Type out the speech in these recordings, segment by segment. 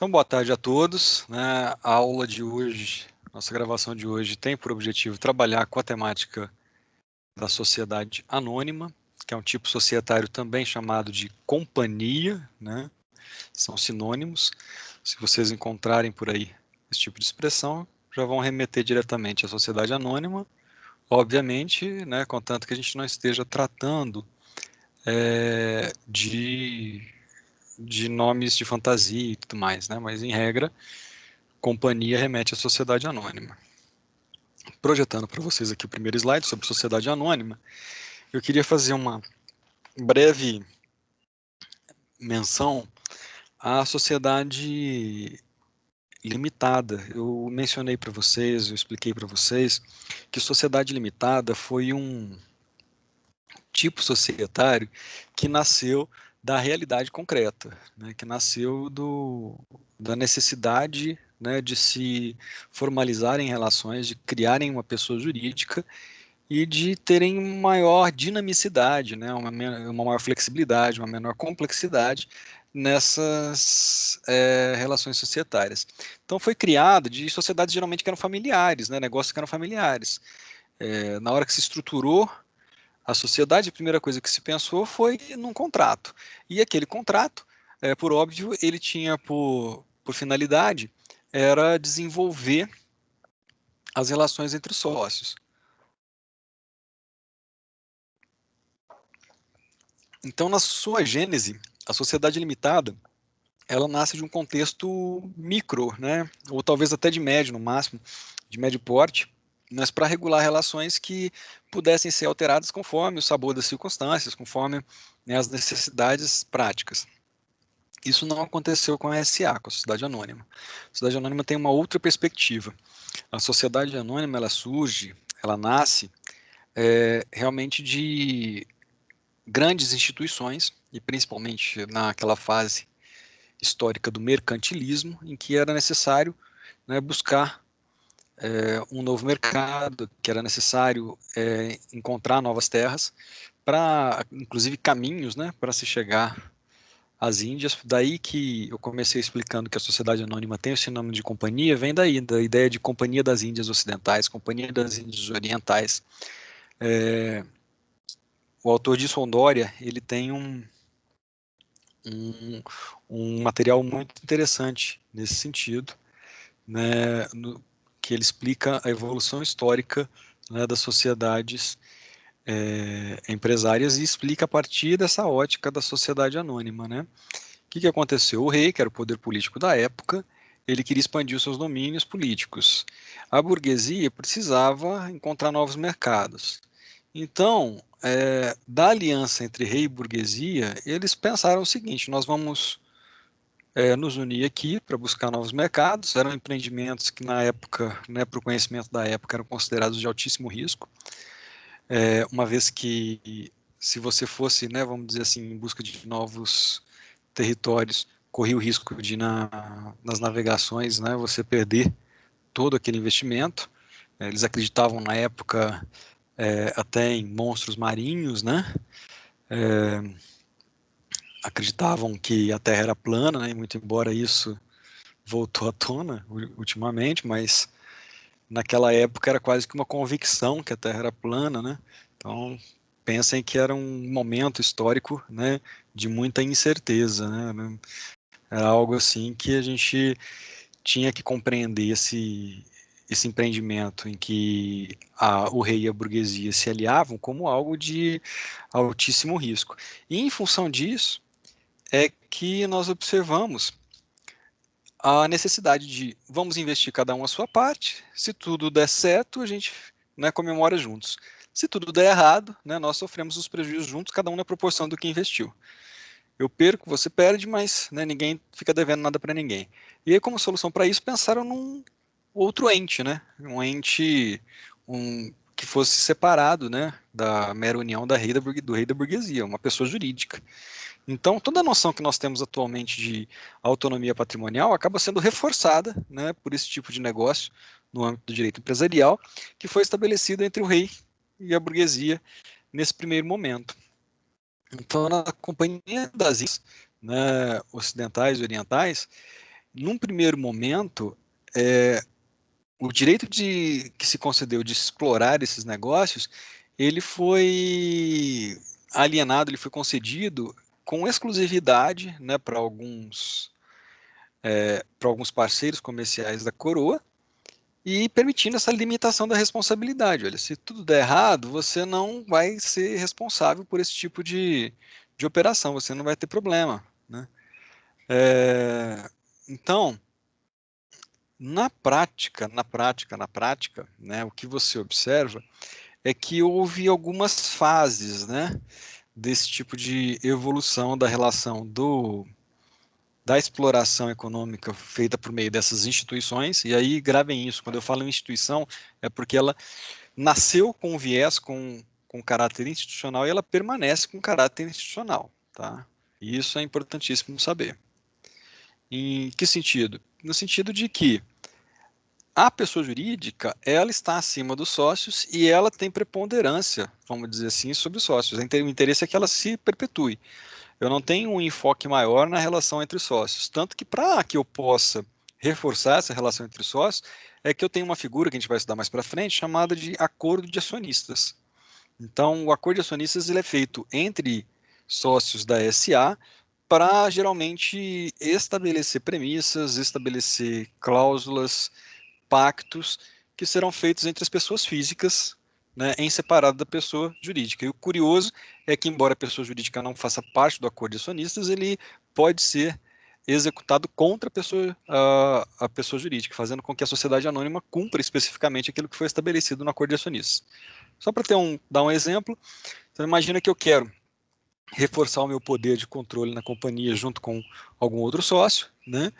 Então, boa tarde a todos. A aula de hoje, nossa gravação de hoje, tem por objetivo trabalhar com a temática da sociedade anônima, que é um tipo societário também chamado de companhia, né? São sinônimos. Se vocês encontrarem por aí esse tipo de expressão, já vão remeter diretamente à sociedade anônima, obviamente, né, contanto que a gente não esteja tratando de nomes de fantasia e tudo mais, né? Mas, em regra, companhia remete à sociedade anônima. Projetando para vocês aqui o primeiro slide sobre sociedade anônima, eu queria fazer uma breve menção à sociedade limitada. Eu mencionei para vocês, eu expliquei para vocês que sociedade limitada foi um tipo societário que nasceu da realidade concreta, né, que nasceu da necessidade, né, de se formalizarem relações, de criarem uma pessoa jurídica e de terem maior dinamicidade, né, uma maior flexibilidade, uma menor complexidade nessas relações societárias. Então foi criado de sociedades geralmente que eram familiares, né, negócios que eram familiares. Na hora que se estruturou a sociedade, a primeira coisa que se pensou foi num contrato. E aquele contrato, por óbvio, ele tinha por finalidade era desenvolver as relações entre os sócios. Então, na sua gênese, a sociedade limitada, ela nasce de um contexto micro, né? Ou talvez até de médio, no máximo, de médio porte, mas para regular relações que pudessem ser alteradas conforme o sabor das circunstâncias, conforme, né, as necessidades práticas. Isso não aconteceu com a SA, com a Sociedade Anônima. A Sociedade Anônima tem uma outra perspectiva. A Sociedade Anônima, ela surge, ela nasce realmente de grandes instituições, e principalmente naquela fase histórica do mercantilismo, em que era necessário, né, buscar um novo mercado, que era necessário encontrar novas terras, para, inclusive, caminhos, né, para se chegar às Índias. Daí que eu comecei explicando que a sociedade anônima tem o sinônimo de companhia, vem daí, da ideia de Companhia das Índias Ocidentais, Companhia das Índias Orientais. O autor de Sondória, ele tem um, um material muito interessante nesse sentido, né, que ele explica a evolução histórica, né, das sociedades empresárias e explica a partir dessa ótica da sociedade anônima, né? O que aconteceu? O rei, que era o poder político da época, ele queria expandir os seus domínios políticos. A burguesia precisava encontrar novos mercados. Então, da aliança entre rei e burguesia, eles pensaram o seguinte: nós vamos nos unir aqui para buscar novos mercados. Eram empreendimentos que, na época, né, para o conhecimento da época, eram considerados de altíssimo risco, uma vez que, se você fosse, né, vamos dizer assim, em busca de novos territórios, corria o risco de, nas navegações, né, você perder todo aquele investimento. Eles acreditavam, na época, até em monstros marinhos, né? Acreditavam que a Terra era plana, né? Muito embora isso voltou à tona ultimamente, mas naquela época era quase que uma convicção que a Terra era plana, né? Então, pensem que era um momento histórico, né, de muita incerteza, né? Era algo assim que a gente tinha que compreender esse empreendimento em que o rei e a burguesia se aliavam como algo de altíssimo risco. E, em função disso, é que nós observamos a necessidade de vamos investir cada um a sua parte. Se tudo der certo, a gente, né, comemora juntos. Se tudo der errado, né, nós sofremos os prejuízos juntos, cada um na proporção do que investiu. Eu perco, você perde, mas, né, ninguém fica devendo nada para ninguém. E aí, como solução para isso, pensaram num outro ente, né, um ente que fosse separado, né, da mera união do rei da burguesia, uma pessoa jurídica. Então, toda a noção que nós temos atualmente de autonomia patrimonial acaba sendo reforçada, né, por esse tipo de negócio no âmbito do direito empresarial, que foi estabelecido entre o rei e a burguesia nesse primeiro momento. Então, na Companhia das Índias, né, ocidentais e orientais, num primeiro momento, o direito que se concedeu de explorar esses negócios, ele foi alienado, ele foi concedido com exclusividade, né, para alguns parceiros comerciais da coroa, e permitindo essa limitação da responsabilidade. Olha, se tudo der errado, você não vai ser responsável por esse tipo de operação, você não vai ter problema, né? Então, na prática, né, o que você observa é que houve algumas fases, né, desse tipo de evolução da relação da exploração econômica feita por meio dessas instituições, e aí gravem isso, quando eu falo em instituição, é porque ela nasceu com viés, com caráter institucional, e ela permanece com caráter institucional, tá? E isso é importantíssimo saber. Em que sentido? No sentido de que a pessoa jurídica, ela está acima dos sócios e ela tem preponderância, vamos dizer assim, sobre os sócios. O interesse é que ela se perpetue. Eu não tenho um enfoque maior na relação entre os sócios. Tanto que para que eu possa reforçar essa relação entre os sócios, é que eu tenho uma figura que a gente vai estudar mais para frente, chamada de acordo de acionistas. Então, o acordo de acionistas ele é feito entre sócios da SA para geralmente estabelecer premissas, estabelecer cláusulas, pactos que serão feitos entre as pessoas físicas, né, em separado da pessoa jurídica. E o curioso é que, embora a pessoa jurídica não faça parte do acordo de acionistas, ele pode ser executado contra a pessoa jurídica, fazendo com que a sociedade anônima cumpra especificamente aquilo que foi estabelecido no acordo de acionistas. Só para dar um exemplo, então imagina que eu quero reforçar o meu poder de controle na companhia junto com algum outro sócio, né?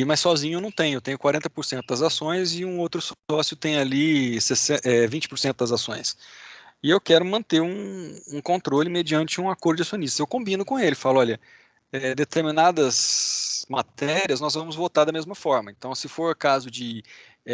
Mas sozinho eu não tenho, eu tenho 40% das ações e um outro sócio tem ali 20% das ações. E eu quero manter um controle mediante um acordo de acionistas. Eu combino com ele, falo, olha, determinadas matérias nós vamos votar da mesma forma. Então, se for caso de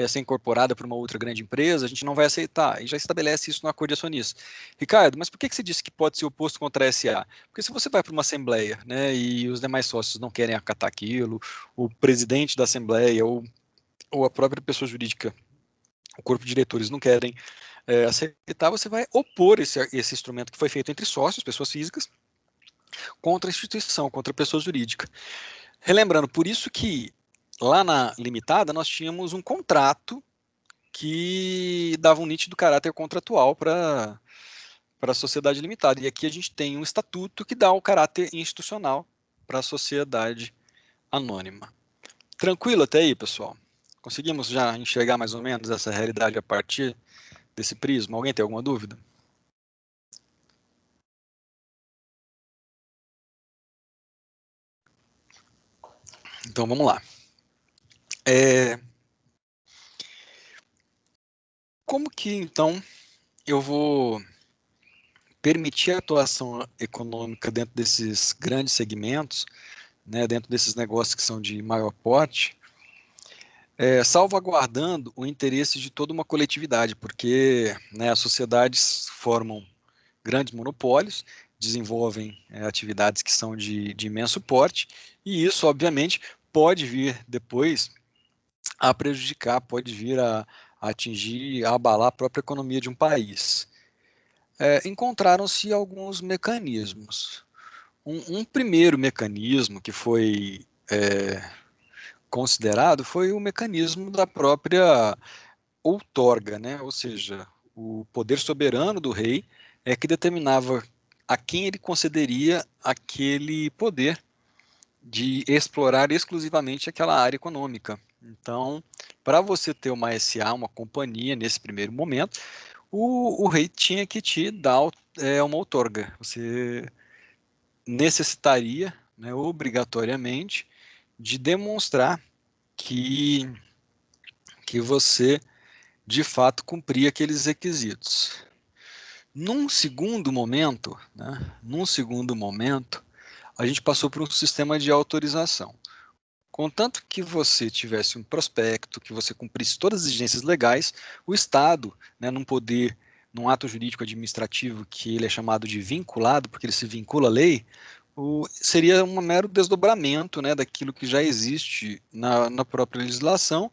ser incorporada por uma outra grande empresa, a gente não vai aceitar. E já estabelece isso no acordo de acionistas. Ricardo, mas por que você disse que pode ser oposto contra a SA? Porque se você vai para uma assembleia, né, e os demais sócios não querem acatar aquilo, o presidente da assembleia ou a própria pessoa jurídica, o corpo de diretores não querem aceitar, você vai opor esse instrumento que foi feito entre sócios, pessoas físicas, contra a instituição, contra a pessoa jurídica. Relembrando, por isso que lá na limitada nós tínhamos um contrato que dava um nítido caráter contratual para a sociedade limitada. E aqui a gente tem um estatuto que dá o caráter institucional para a sociedade anônima. Tranquilo até aí, pessoal? Conseguimos já enxergar mais ou menos essa realidade a partir desse prisma? Alguém tem alguma dúvida? Então vamos lá. Como que então eu vou permitir a atuação econômica dentro desses grandes segmentos, né, dentro desses negócios que são de maior porte, salvaguardando o interesse de toda uma coletividade, porque, né, as sociedades formam grandes monopólios, desenvolvem atividades que são de imenso porte, e isso, obviamente, pode vir depois a prejudicar, pode vir a atingir, a abalar a própria economia de um país. Encontraram-se alguns mecanismos. Um primeiro mecanismo que foi considerado foi o mecanismo da própria outorga, né? Ou seja, o poder soberano do rei é que determinava a quem ele concederia aquele poder de explorar exclusivamente aquela área econômica. Então, para você ter uma SA, uma companhia, nesse primeiro momento, o rei tinha que te dar uma outorga. Você necessitaria, né, obrigatoriamente, de demonstrar que, que você, de fato, cumpria aqueles requisitos. Num segundo momento, a gente passou por um sistema de autorização. Contanto que você tivesse um prospecto, que você cumprisse todas as exigências legais, o Estado, né, num ato jurídico administrativo que ele é chamado de vinculado, porque ele se vincula à lei, seria um mero desdobramento, né, daquilo que já existe na própria legislação,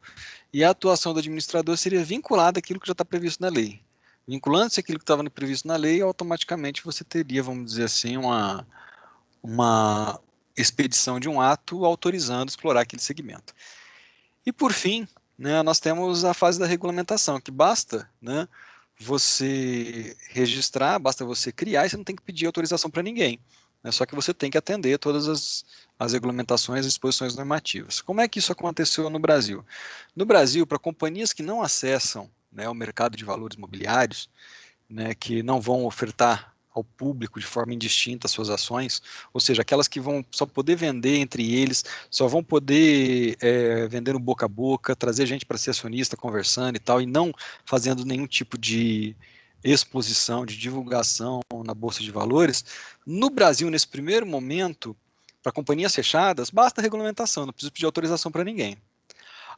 e a atuação do administrador seria vinculada àquilo que já está previsto na lei. Vinculando-se àquilo que estava previsto na lei, automaticamente você teria, vamos dizer assim, uma expedição de um ato autorizando explorar aquele segmento. E por fim, né, nós temos a fase da regulamentação, que basta, né, você registrar, basta você criar, e você não tem que pedir autorização para ninguém. Né, só que você tem que atender todas as regulamentações e disposições normativas. Como é que isso aconteceu no Brasil? No Brasil, para companhias que não acessam, né, o mercado de valores mobiliários, né, que não vão ofertar ao público de forma indistinta as suas ações, ou seja, aquelas que vão só poder vender entre eles, só vão poder vender no boca a boca, trazer gente para ser acionista, conversando e tal, e não fazendo nenhum tipo de exposição, de divulgação na Bolsa de Valores. No Brasil, nesse primeiro momento, para companhias fechadas, basta regulamentação, não precisa pedir autorização para ninguém.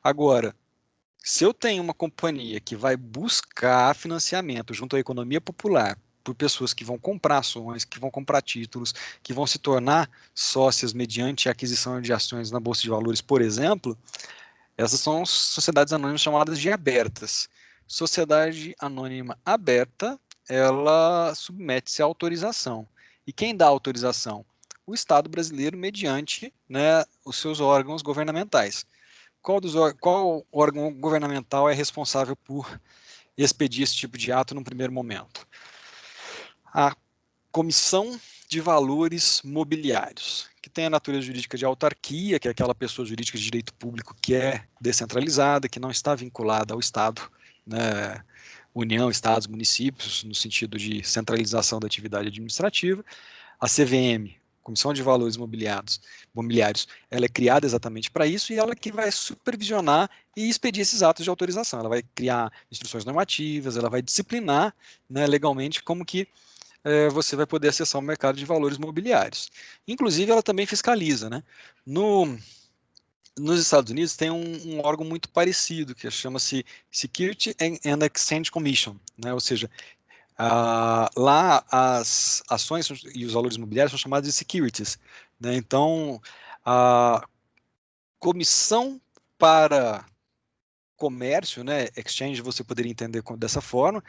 Agora, se eu tenho uma companhia que vai buscar financiamento junto à economia popular, por pessoas que vão comprar ações, que vão comprar títulos, que vão se tornar sócias mediante a aquisição de ações na Bolsa de Valores, por exemplo, essas são sociedades anônimas chamadas de abertas. Sociedade anônima aberta, ela submete-se à autorização. E quem dá a autorização? O Estado brasileiro, mediante, né, os seus órgãos governamentais. Qual órgão governamental é responsável por expedir esse tipo de ato no primeiro momento? A Comissão de Valores Mobiliários, que tem a natureza jurídica de autarquia, que é aquela pessoa jurídica de direito público que é descentralizada, que não está vinculada ao Estado, né, União, Estados, municípios, no sentido de centralização da atividade administrativa. A CVM, Comissão de Valores Mobiliários, ela é criada exatamente para isso, e ela que vai supervisionar e expedir esses atos de autorização. Ela vai criar instruções normativas, ela vai disciplinar, né, legalmente como que você vai poder acessar o mercado de valores mobiliários. Inclusive, ela também fiscaliza, né? Nos Estados Unidos tem um órgão muito parecido, que chama-se Security and Exchange Commission, né? Ou seja, lá as ações e os valores imobiliários são chamados de securities, né? Então, a comissão para comércio, né, exchange, você poderia entender dessa forma,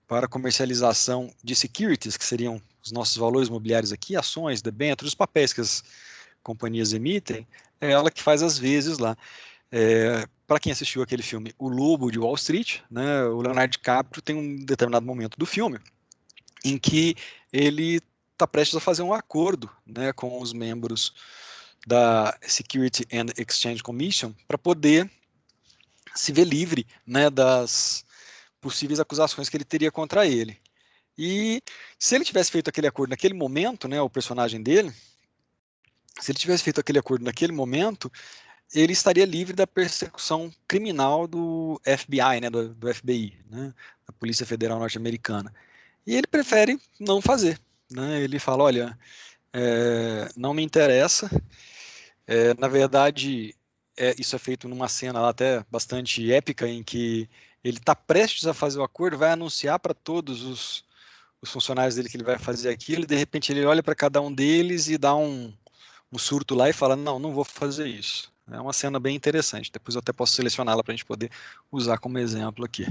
para comercialização de securities, que seriam os nossos valores imobiliários aqui, ações, debêntures, os papéis que as companhias emitem, é ela que faz as vezes lá. Para quem assistiu aquele filme O Lobo de Wall Street, né, o Leonardo DiCaprio tem um determinado momento do filme em que ele está prestes a fazer um acordo, né, com os membros da Security and Exchange Commission para poder se ver livre, né, das possíveis acusações que ele teria contra ele. E se ele tivesse feito aquele acordo naquele momento, né, o personagem dele, se ele tivesse feito aquele acordo naquele momento, ele estaria livre da persecução criminal do FBI, né, do FBI, né, da Polícia Federal Norte-Americana. E ele prefere não fazer, né? Ele fala, olha, não me interessa. Na verdade, isso é feito numa cena lá até bastante épica, em que ele está prestes a fazer o acordo, vai anunciar para todos os funcionários dele que ele vai fazer aquilo, e de repente ele olha para cada um deles e dá um surto lá e fala, não, não vou fazer isso. É uma cena bem interessante, depois eu até posso selecioná-la para a gente poder usar como exemplo aqui.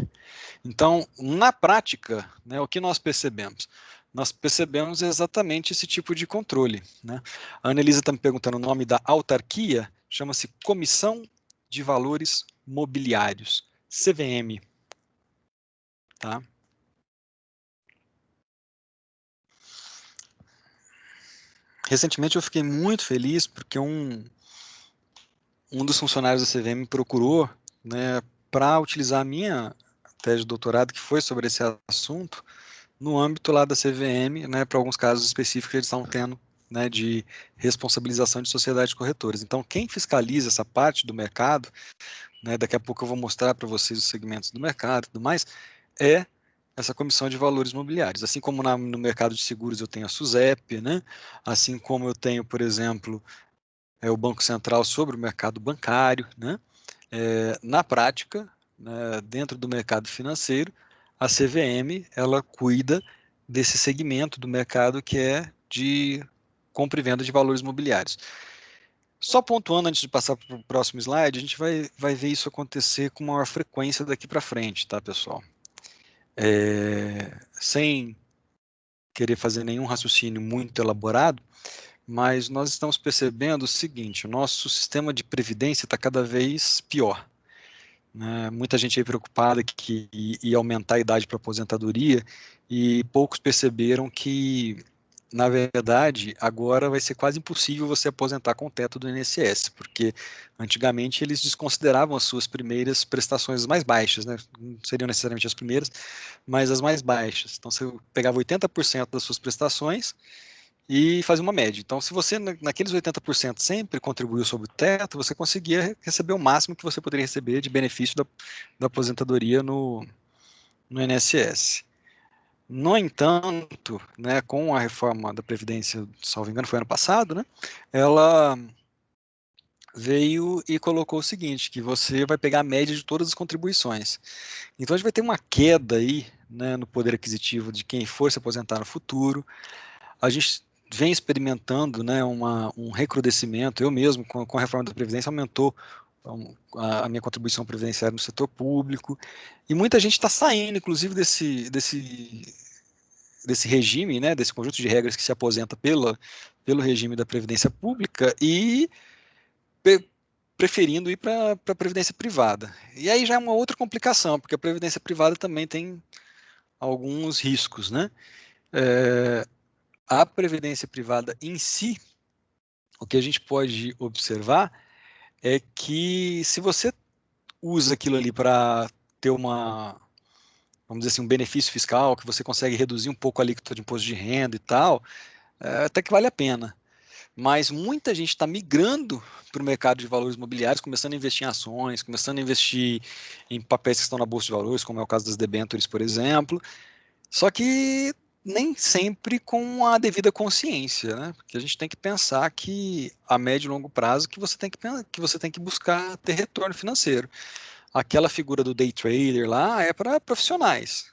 Então, na prática, né, o que nós percebemos? Nós percebemos exatamente esse tipo de controle, né? A Annelisa está me perguntando o nome da autarquia, chama-se Comissão de Valores Mobiliários, CVM. Tá? Recentemente eu fiquei muito feliz porque um dos funcionários da CVM me procurou, né, para utilizar a minha tese de doutorado, que foi sobre esse assunto, no âmbito lá da CVM, né, para alguns casos específicos que eles estão tendo, né, de responsabilização de sociedades corretoras. Então, quem fiscaliza essa parte do mercado, né, daqui a pouco eu vou mostrar para vocês os segmentos do mercado e tudo mais, é essa Comissão de Valores Mobiliários. Assim como no mercado de seguros eu tenho a SUSEP, né, assim como eu tenho, por exemplo, o Banco Central sobre o mercado bancário, né, na prática, né, dentro do mercado financeiro, a CVM ela cuida desse segmento do mercado que é de compra e venda de valores imobiliários. Só pontuando antes de passar para o próximo slide, a gente vai ver isso acontecer com maior frequência daqui para frente, tá, pessoal? Sem querer fazer nenhum raciocínio muito elaborado, mas nós estamos percebendo o seguinte: o nosso sistema de previdência está cada vez pior, né? Muita gente aí preocupada que ia aumentar a idade para aposentadoria e poucos perceberam que, na verdade, agora vai ser quase impossível você aposentar com o teto do INSS, porque antigamente eles desconsideravam as suas primeiras prestações mais baixas, né? Não seriam necessariamente as primeiras, mas as mais baixas. Então, você pegava 80% das suas prestações e fazia uma média. Então, se você, naqueles 80% sempre contribuiu sobre o teto, você conseguia receber o máximo que você poderia receber de benefício da aposentadoria no INSS. No entanto, né, com a reforma da Previdência, salvo engano, foi ano passado, né, ela veio e colocou o seguinte, que você vai pegar a média de todas as contribuições. Então, a gente vai ter uma queda aí, né, no poder aquisitivo de quem for se aposentar no futuro. A gente vem experimentando, né, um recrudescimento. Eu mesmo, com a reforma da Previdência, aumentou a minha contribuição previdenciária no setor público, e muita gente está saindo, inclusive, desse regime, né, desse conjunto de regras que se aposenta pelo regime da Previdência Pública e preferindo ir para a Previdência Privada. E aí já é uma outra complicação, porque a Previdência Privada também tem alguns riscos, né? A Previdência Privada em si, o que a gente pode observar é que se você usa aquilo ali para ter vamos dizer assim, um benefício fiscal, que você consegue reduzir um pouco a alíquota de imposto de renda e tal, até que vale a pena. Mas muita gente está migrando para o mercado de valores imobiliários, começando a investir em ações, começando a investir em papéis que estão na Bolsa de Valores, como é o caso das debêntures, por exemplo. Só que nem sempre com a devida consciência, né? Porque a gente tem que pensar que a médio e longo prazo que você tem que buscar ter retorno financeiro. Aquela figura do day trader lá é para profissionais.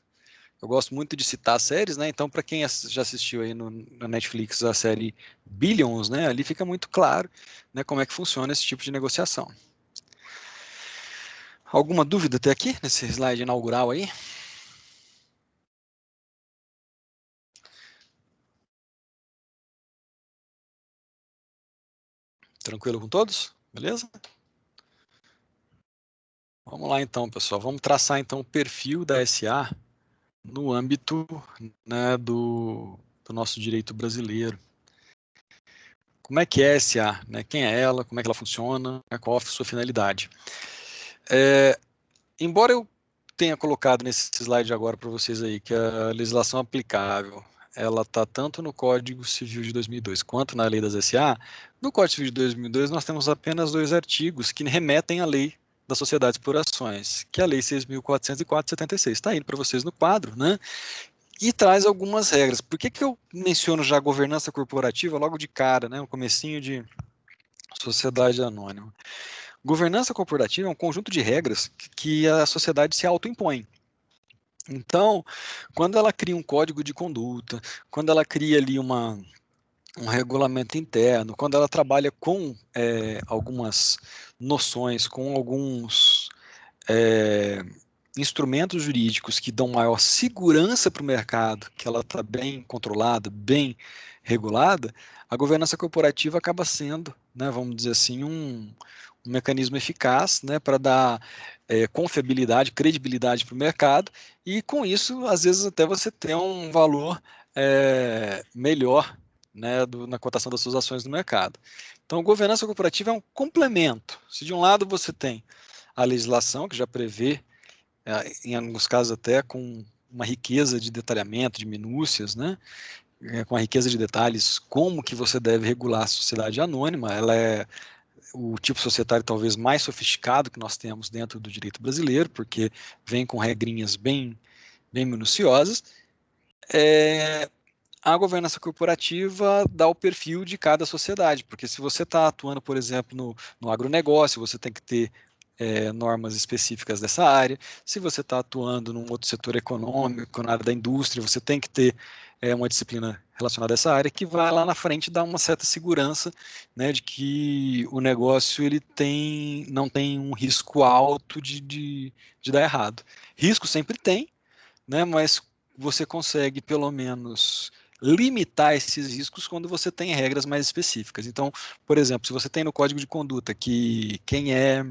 Eu gosto muito de citar séries, né? Então, para quem já assistiu aí na Netflix a série Billions, né? Ali fica muito claro, né, como é que funciona esse tipo de negociação. Alguma dúvida até aqui nesse slide inaugural aí? Tranquilo com todos? Beleza? Vamos lá então, pessoal. Vamos traçar então o perfil da SA no âmbito, né, do nosso direito brasileiro. Como é que é a SA? Né? Quem é ela? Como é que ela funciona? Qual a sua finalidade? Embora eu tenha colocado nesse slide agora para vocês aí que a legislação aplicável ela está tanto no Código Civil de 2002 quanto na Lei das SA, no Código Civil de 2002 nós temos apenas 2 artigos que remetem à Lei das Sociedades por Ações, que é a Lei 6.404 de 76. Está indo para vocês no quadro, né? E traz algumas regras. Por que eu menciono já a governança corporativa logo de cara, né? O comecinho de sociedade anônima. Governança corporativa é um conjunto de regras que a sociedade se autoimpõe. Então, quando ela cria um código de conduta, quando ela cria ali um regulamento interno, quando ela trabalha com algumas noções, com alguns instrumentos jurídicos que dão maior segurança para o mercado, que ela está bem controlada, bem regulada, a governança corporativa acaba sendo, né, vamos dizer assim, um mecanismo eficaz, né, para dar confiabilidade, credibilidade para o mercado, e com isso, às vezes, até você tem um valor melhor, né, na cotação das suas ações no mercado. Então, governança corporativa é um complemento. Se de um lado você tem a legislação, que já prevê, em alguns casos até com uma riqueza de detalhamento, de minúcias, né, com a riqueza de detalhes, como que você deve regular a sociedade anônima. Ela é o tipo societário talvez mais sofisticado que nós temos dentro do direito brasileiro, porque vem com regrinhas bem minuciosas. A governança corporativa dá o perfil de cada sociedade, porque se você está atuando, por exemplo, no agronegócio, você tem que ter normas específicas dessa área. Se você está atuando num outro setor econômico, na área da indústria, você tem que ter uma disciplina relacionada a essa área que vai lá na frente dar uma certa segurança, né, de que o negócio ele não tem um risco alto de dar errado. Risco sempre tem, né, mas você consegue pelo menos limitar esses riscos quando você tem regras mais específicas. Então, por exemplo, se você tem no código de conduta que quem é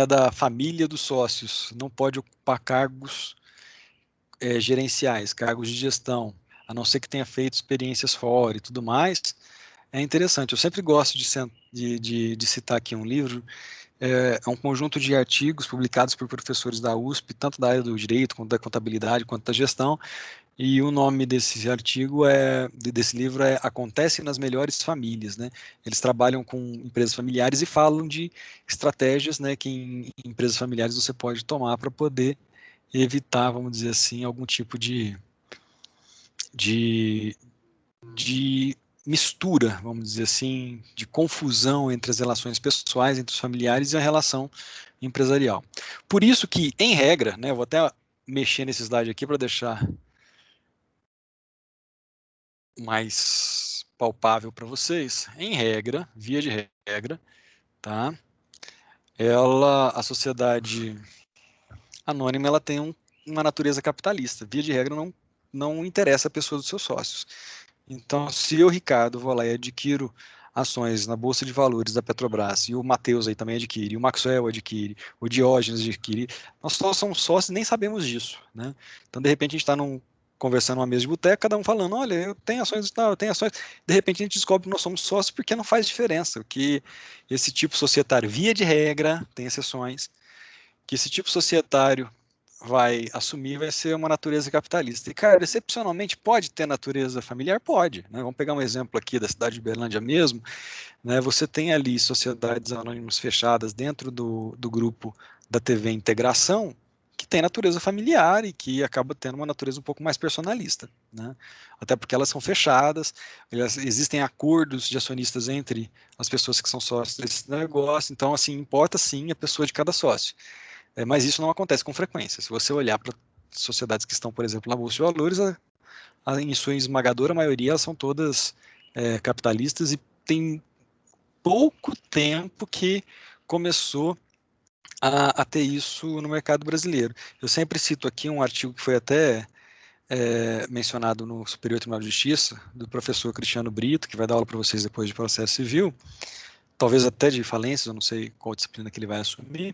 da família dos sócios não pode ocupar cargos gerenciais, cargos de gestão, a não ser que tenha feito experiências fora e tudo mais, é interessante. Eu sempre gosto de citar aqui um livro, é um conjunto de artigos publicados por professores da USP, tanto da área do direito, quanto da contabilidade, quanto da gestão, e o nome desse livro é Acontece nas Melhores Famílias, né? Eles trabalham com empresas familiares e falam de estratégias, né, que em empresas familiares você pode tomar para poder evitar, vamos dizer assim, algum tipo de, de mistura, vamos dizer assim, de confusão entre as relações pessoais, entre os familiares e a relação empresarial. Por isso que, em regra, né, eu vou até mexer nesse slide aqui para deixar mais palpável para vocês, em regra, via de regra, tá? A sociedade anônima, ela tem uma natureza capitalista. Via de regra, não interessa a pessoa dos seus sócios. Então, se eu, Ricardo, vou lá e adquiro ações na Bolsa de Valores da Petrobras, e o Matheus aí também adquire, o Maxwell adquire, o Diógenes adquire, nós todos somos sócios e nem sabemos disso, né? Então, de repente, a gente está conversando numa mesa de boteco, cada um falando, olha, eu tenho ações e tal, eu tenho ações. De repente, a gente descobre que nós somos sócios porque não faz diferença, que esse tipo societário, via de regra, tem exceções, que esse tipo societário vai ser uma natureza capitalista. E, cara, excepcionalmente pode ter natureza familiar? Pode, né? Vamos pegar um exemplo aqui da cidade de Uberlândia mesmo, né? Você tem ali sociedades anônimas fechadas dentro do grupo da TV Integração, que tem natureza familiar e que acaba tendo uma natureza um pouco mais personalista, né? Até porque elas são fechadas, existem acordos de acionistas entre as pessoas que são sócios desse negócio, então, assim, importa sim a pessoa de cada sócio. Mas isso não acontece com frequência. Se você olhar para sociedades que estão, por exemplo, na Bolsa de Valores, em sua esmagadora maioria, elas são todas capitalistas e tem pouco tempo que começou a ter isso no mercado brasileiro. Eu sempre cito aqui um artigo que foi até mencionado no Superior Tribunal de Justiça, do professor Cristiano Brito, que vai dar aula para vocês depois de processo civil, talvez até de falências, eu não sei qual disciplina que ele vai assumir.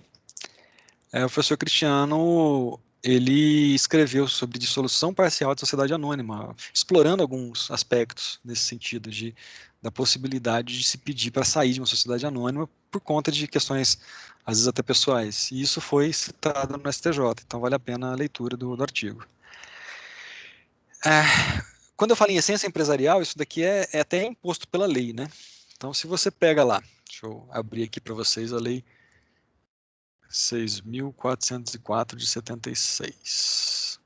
O professor Cristiano, ele escreveu sobre dissolução parcial de sociedade anônima, explorando alguns aspectos nesse sentido da possibilidade de se pedir para sair de uma sociedade anônima por conta de questões, às vezes até pessoais. E isso foi citado no STJ, então vale a pena a leitura do artigo. Quando eu falo em essência empresarial, isso daqui é até imposto pela lei, né? Então, se você pega lá, deixa eu abrir aqui para vocês a lei 6.404 de 76.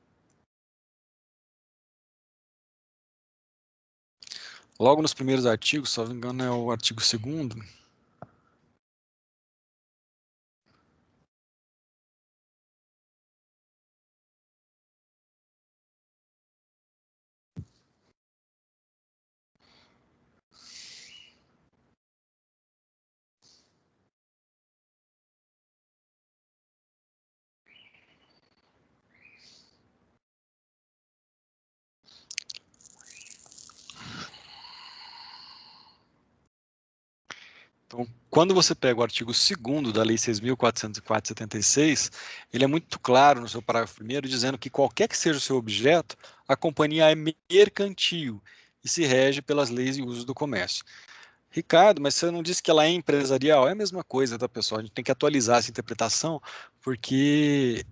Logo nos primeiros artigos, se não me engano, é o artigo 2º. Então, quando você pega o artigo 2º da Lei 6.404 de 76, ele é muito claro no seu parágrafo 1º, dizendo que qualquer que seja o seu objeto, a companhia é mercantil e se rege pelas leis e usos do comércio. Ricardo, mas você não disse que ela é empresarial? É a mesma coisa, tá, pessoal? A gente tem que atualizar essa interpretação, porque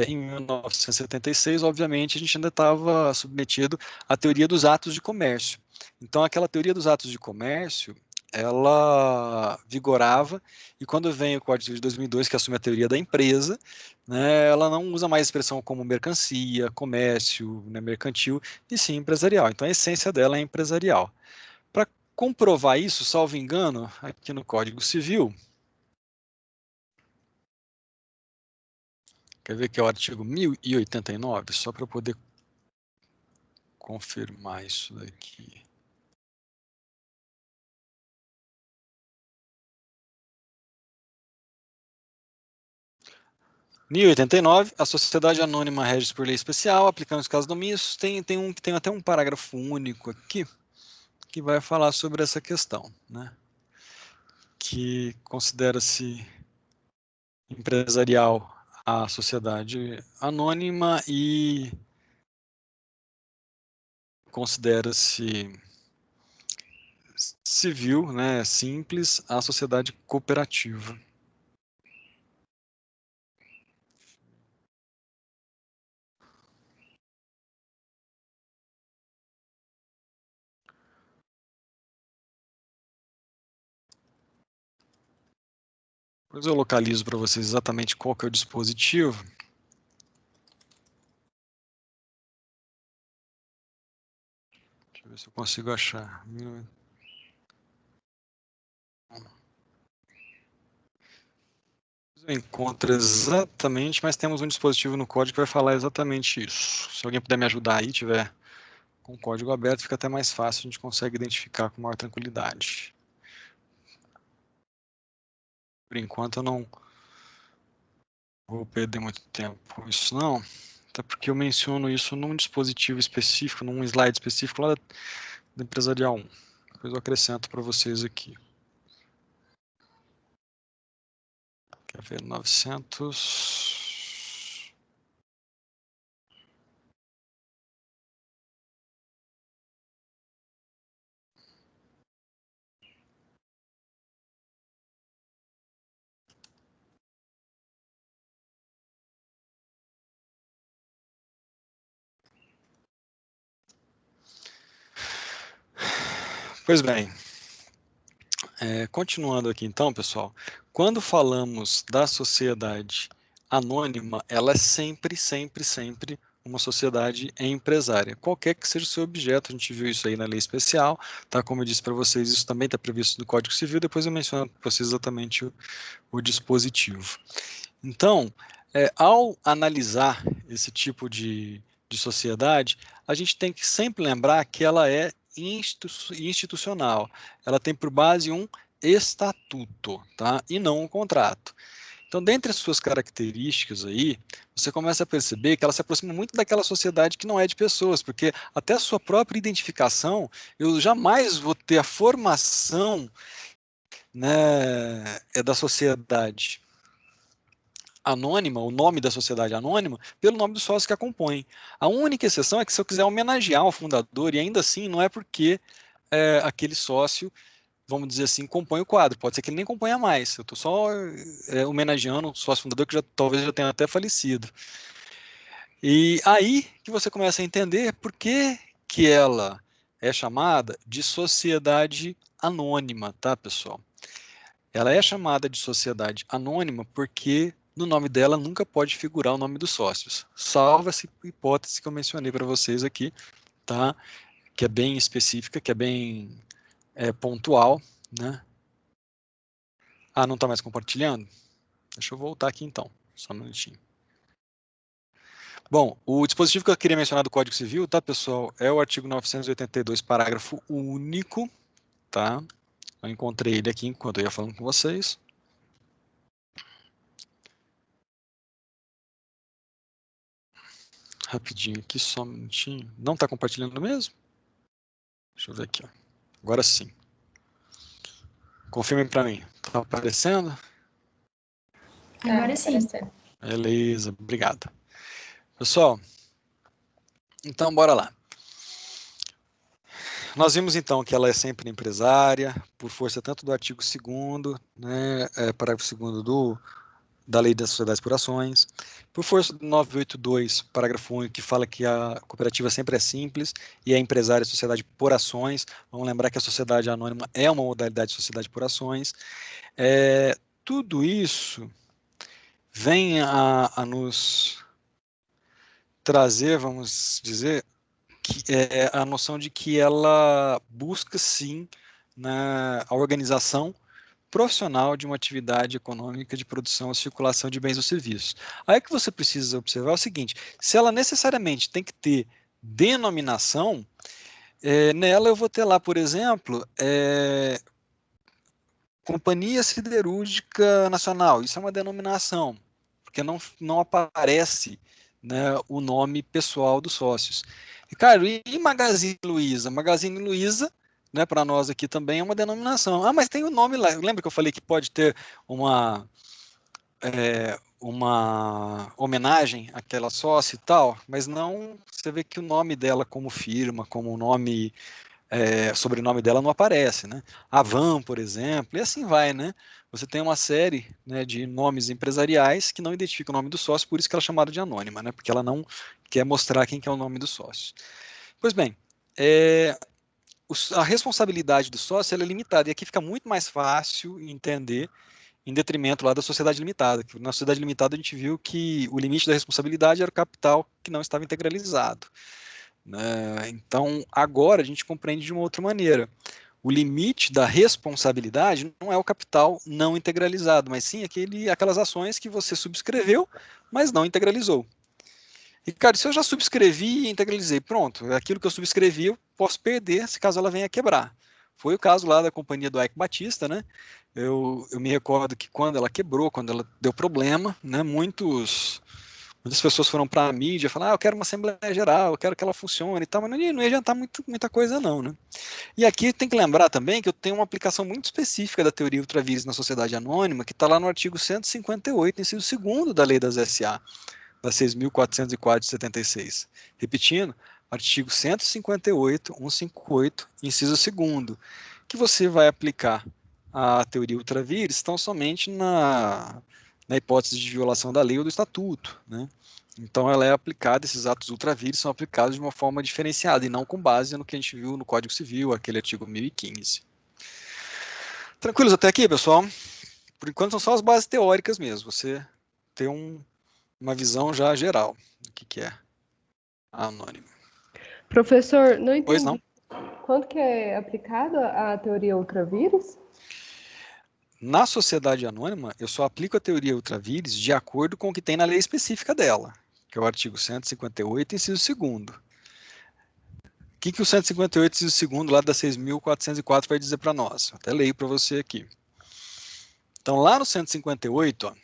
em 1976, obviamente, a gente ainda estava submetido à teoria dos atos de comércio. Então, aquela teoria dos atos de comércio, ela vigorava, e quando vem o Código Civil de 2002, que assume a teoria da empresa, né, ela não usa mais a expressão como mercancia, comércio, né, mercantil, e sim empresarial. Então, a essência dela é empresarial. Para comprovar isso, salvo engano, aqui no Código Civil, Quer ver que é o artigo 1089? Só para eu poder confirmar isso daqui. Em 1089, a sociedade anônima rege por lei especial, aplicando os casos domínios. Tem até um parágrafo único aqui que vai falar sobre essa questão, né? Que considera-se empresarial a sociedade anônima e considera-se civil, né, simples, a sociedade cooperativa. Depois eu localizo para vocês exatamente qual que é o dispositivo. Deixa eu ver se eu consigo achar. Eu encontro exatamente, mas temos um dispositivo no código que vai falar exatamente isso. Se alguém puder me ajudar aí, tiver com o código aberto, fica até mais fácil, a gente consegue identificar com maior tranquilidade. Por enquanto eu não vou perder muito tempo com isso não, até porque eu menciono isso num dispositivo específico, num slide específico lá da Empresarial 1. Depois eu acrescento para vocês aqui. Quer ver? 900... Pois bem, continuando aqui então, pessoal, quando falamos da sociedade anônima, ela é sempre uma sociedade empresária, qualquer que seja o seu objeto. A gente viu isso aí na lei especial, tá? Como eu disse para vocês, isso também está previsto no Código Civil, depois eu menciono para vocês exatamente o dispositivo. Então, ao analisar esse tipo de sociedade, a gente tem que sempre lembrar que ela é institucional. Ela tem por base um estatuto, tá? E não um contrato. Então, dentre as suas características aí, você começa a perceber que ela se aproxima muito daquela sociedade que não é de pessoas, porque até a sua própria identificação, eu jamais vou ter a formação, né, da sociedade anônima, o nome da sociedade anônima, pelo nome dos sócios que a compõem. A única exceção é que se eu quiser homenagear o fundador, e ainda assim não é porque aquele sócio, vamos dizer assim, compõe o quadro. Pode ser que ele nem componha mais. Eu estou só homenageando o sócio fundador que talvez já tenha até falecido. E aí que você começa a entender por que ela é chamada de sociedade anônima, tá, pessoal? Ela é chamada de sociedade anônima porque no nome dela nunca pode figurar o nome dos sócios, salvo essa hipótese que eu mencionei para vocês aqui, tá? Que é bem específica, que é bem pontual, né? Ah, não está mais compartilhando? Deixa eu voltar aqui então, só um minutinho. Bom, o dispositivo que eu queria mencionar do Código Civil, tá, pessoal, é o artigo 982, parágrafo único, tá? Eu encontrei ele aqui enquanto eu ia falando com vocês. Rapidinho aqui, só um minutinho. Não está compartilhando mesmo? Deixa eu ver aqui. Ó. Agora sim. Confirme para mim. Está aparecendo? Agora sim. Beleza, obrigado. Pessoal, então bora lá. Nós vimos então que ela é sempre empresária, por força tanto do artigo 2º, né, parágrafo 2º da Lei das Sociedades por Ações, por força do 982, parágrafo único, que fala que a cooperativa sempre é simples e é empresária e sociedade por ações. Vamos lembrar que a sociedade anônima é uma modalidade de sociedade por ações. Tudo isso vem a nos trazer, vamos dizer, que a noção de que ela busca sim a organização profissional de uma atividade econômica de produção ou circulação de bens ou serviços. Aí o que você precisa observar é o seguinte, se ela necessariamente tem que ter denominação, nela eu vou ter lá, por exemplo, Companhia Siderúrgica Nacional, isso é uma denominação, porque não aparece, né, o nome pessoal dos sócios. Ricardo, e Magazine Luiza? Magazine Luiza, né, para nós aqui também é uma denominação. Ah, mas tem o nome lá. Lembra que eu falei que pode ter uma homenagem àquela sócia e tal, mas não, você vê que o nome dela como firma, como o nome, sobrenome dela não aparece, né? Avan, por exemplo, e assim vai, né? Você tem uma série, né, de nomes empresariais que não identificam o nome do sócio, por isso que ela é chamada de anônima, né? Porque ela não quer mostrar quem que é o nome do sócio. Pois bem, a responsabilidade do sócio ela é limitada, e aqui fica muito mais fácil entender em detrimento lá da sociedade limitada. Na sociedade limitada a gente viu que o limite da responsabilidade era o capital que não estava integralizado, né? Então, agora a gente compreende de uma outra maneira. O limite da responsabilidade não é o capital não integralizado, mas sim aquelas ações que você subscreveu, mas não integralizou. Ricardo, se eu já subscrevi e integralizei, pronto, aquilo que eu subscrevi eu posso perder se caso ela venha a quebrar. Foi o caso lá da companhia do Eike Batista, né? Eu me recordo que quando ela quebrou, quando ela deu problema, né, muitas pessoas foram para a mídia falar, eu quero uma Assembleia Geral, eu quero que ela funcione e tal, mas não ia adiantar muita coisa não, né? E aqui tem que lembrar também que eu tenho uma aplicação muito específica da teoria ultravires na sociedade anônima, que está lá no artigo 158, inciso 2º da Lei das SA, da 6.404 de 76. Repetindo, artigo 158, 158, inciso 2º, que você vai aplicar a teoria ultravires tão somente na hipótese de violação da lei ou do estatuto, né? Então ela é aplicada, esses atos ultravires são aplicados de uma forma diferenciada e não com base no que a gente viu no Código Civil, aquele artigo 1015. Tranquilos até aqui, pessoal? Por enquanto são só as bases teóricas mesmo, você tem uma visão já geral do que é anônimo. Professor, não Pois não? entendi. Quanto que é aplicada a teoria ultravires? Na sociedade anônima, eu só aplico a teoria ultravires de acordo com o que tem na lei específica dela, que é o artigo 158, inciso 2º. O que o 158, inciso 2º, lá da 6.404, vai dizer para nós? Eu até leio para você aqui. Então, lá no 158, ó,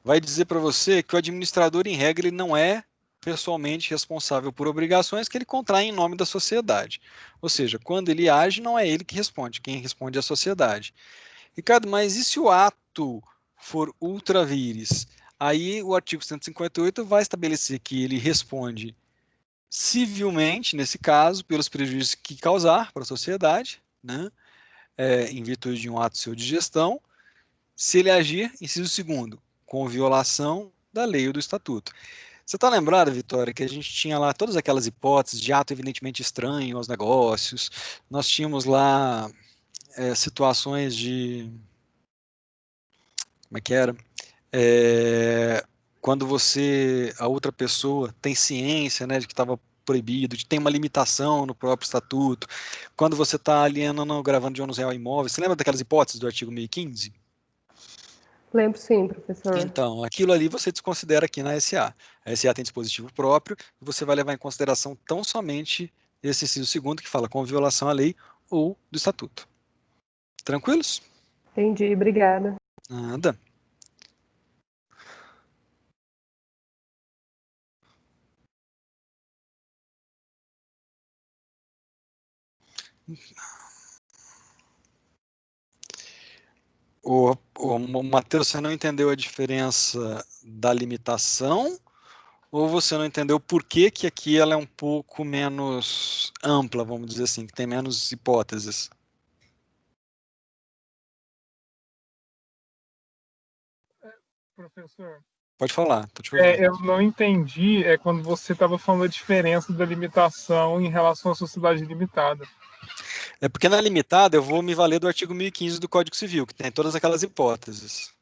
vai dizer para você que o administrador, em regra, ele não é pessoalmente responsável por obrigações que ele contrai em nome da sociedade. Ou seja, quando ele age, não é ele que responde, quem responde é a sociedade. Ricardo, mas e se o ato for ultra vires? Aí o artigo 158 vai estabelecer que ele responde civilmente, nesse caso, pelos prejuízos que causar para a sociedade, né, em virtude de um ato seu de gestão, se ele agir, inciso 2º, com violação da lei ou do estatuto. Você está lembrado, Vitória, que a gente tinha lá todas aquelas hipóteses de ato evidentemente estranho aos negócios, nós tínhamos lá situações de... Como é que era? Quando a outra pessoa tem ciência, né, de que estava proibido, de que tem uma limitação no próprio estatuto, quando você está alienando, gravando de ônus real imóvel, você lembra daquelas hipóteses do artigo 1015? Lembro sim, professor. Então, aquilo ali você desconsidera aqui na SA. A SA tem dispositivo próprio e você vai levar em consideração tão somente esse inciso 2º que fala com violação à lei ou do estatuto. Tranquilos? Entendi, obrigada. Nada. O Matheus, você não entendeu a diferença da limitação ou você não entendeu por que aqui ela é um pouco menos ampla, vamos dizer assim, que tem menos hipóteses? Professor, Pode falar, estou te ouvindo. eu não entendi quando você estava falando da diferença da limitação em relação à sociedade limitada. É porque na limitada eu vou me valer do artigo 1015 do Código Civil, que tem todas aquelas hipóteses.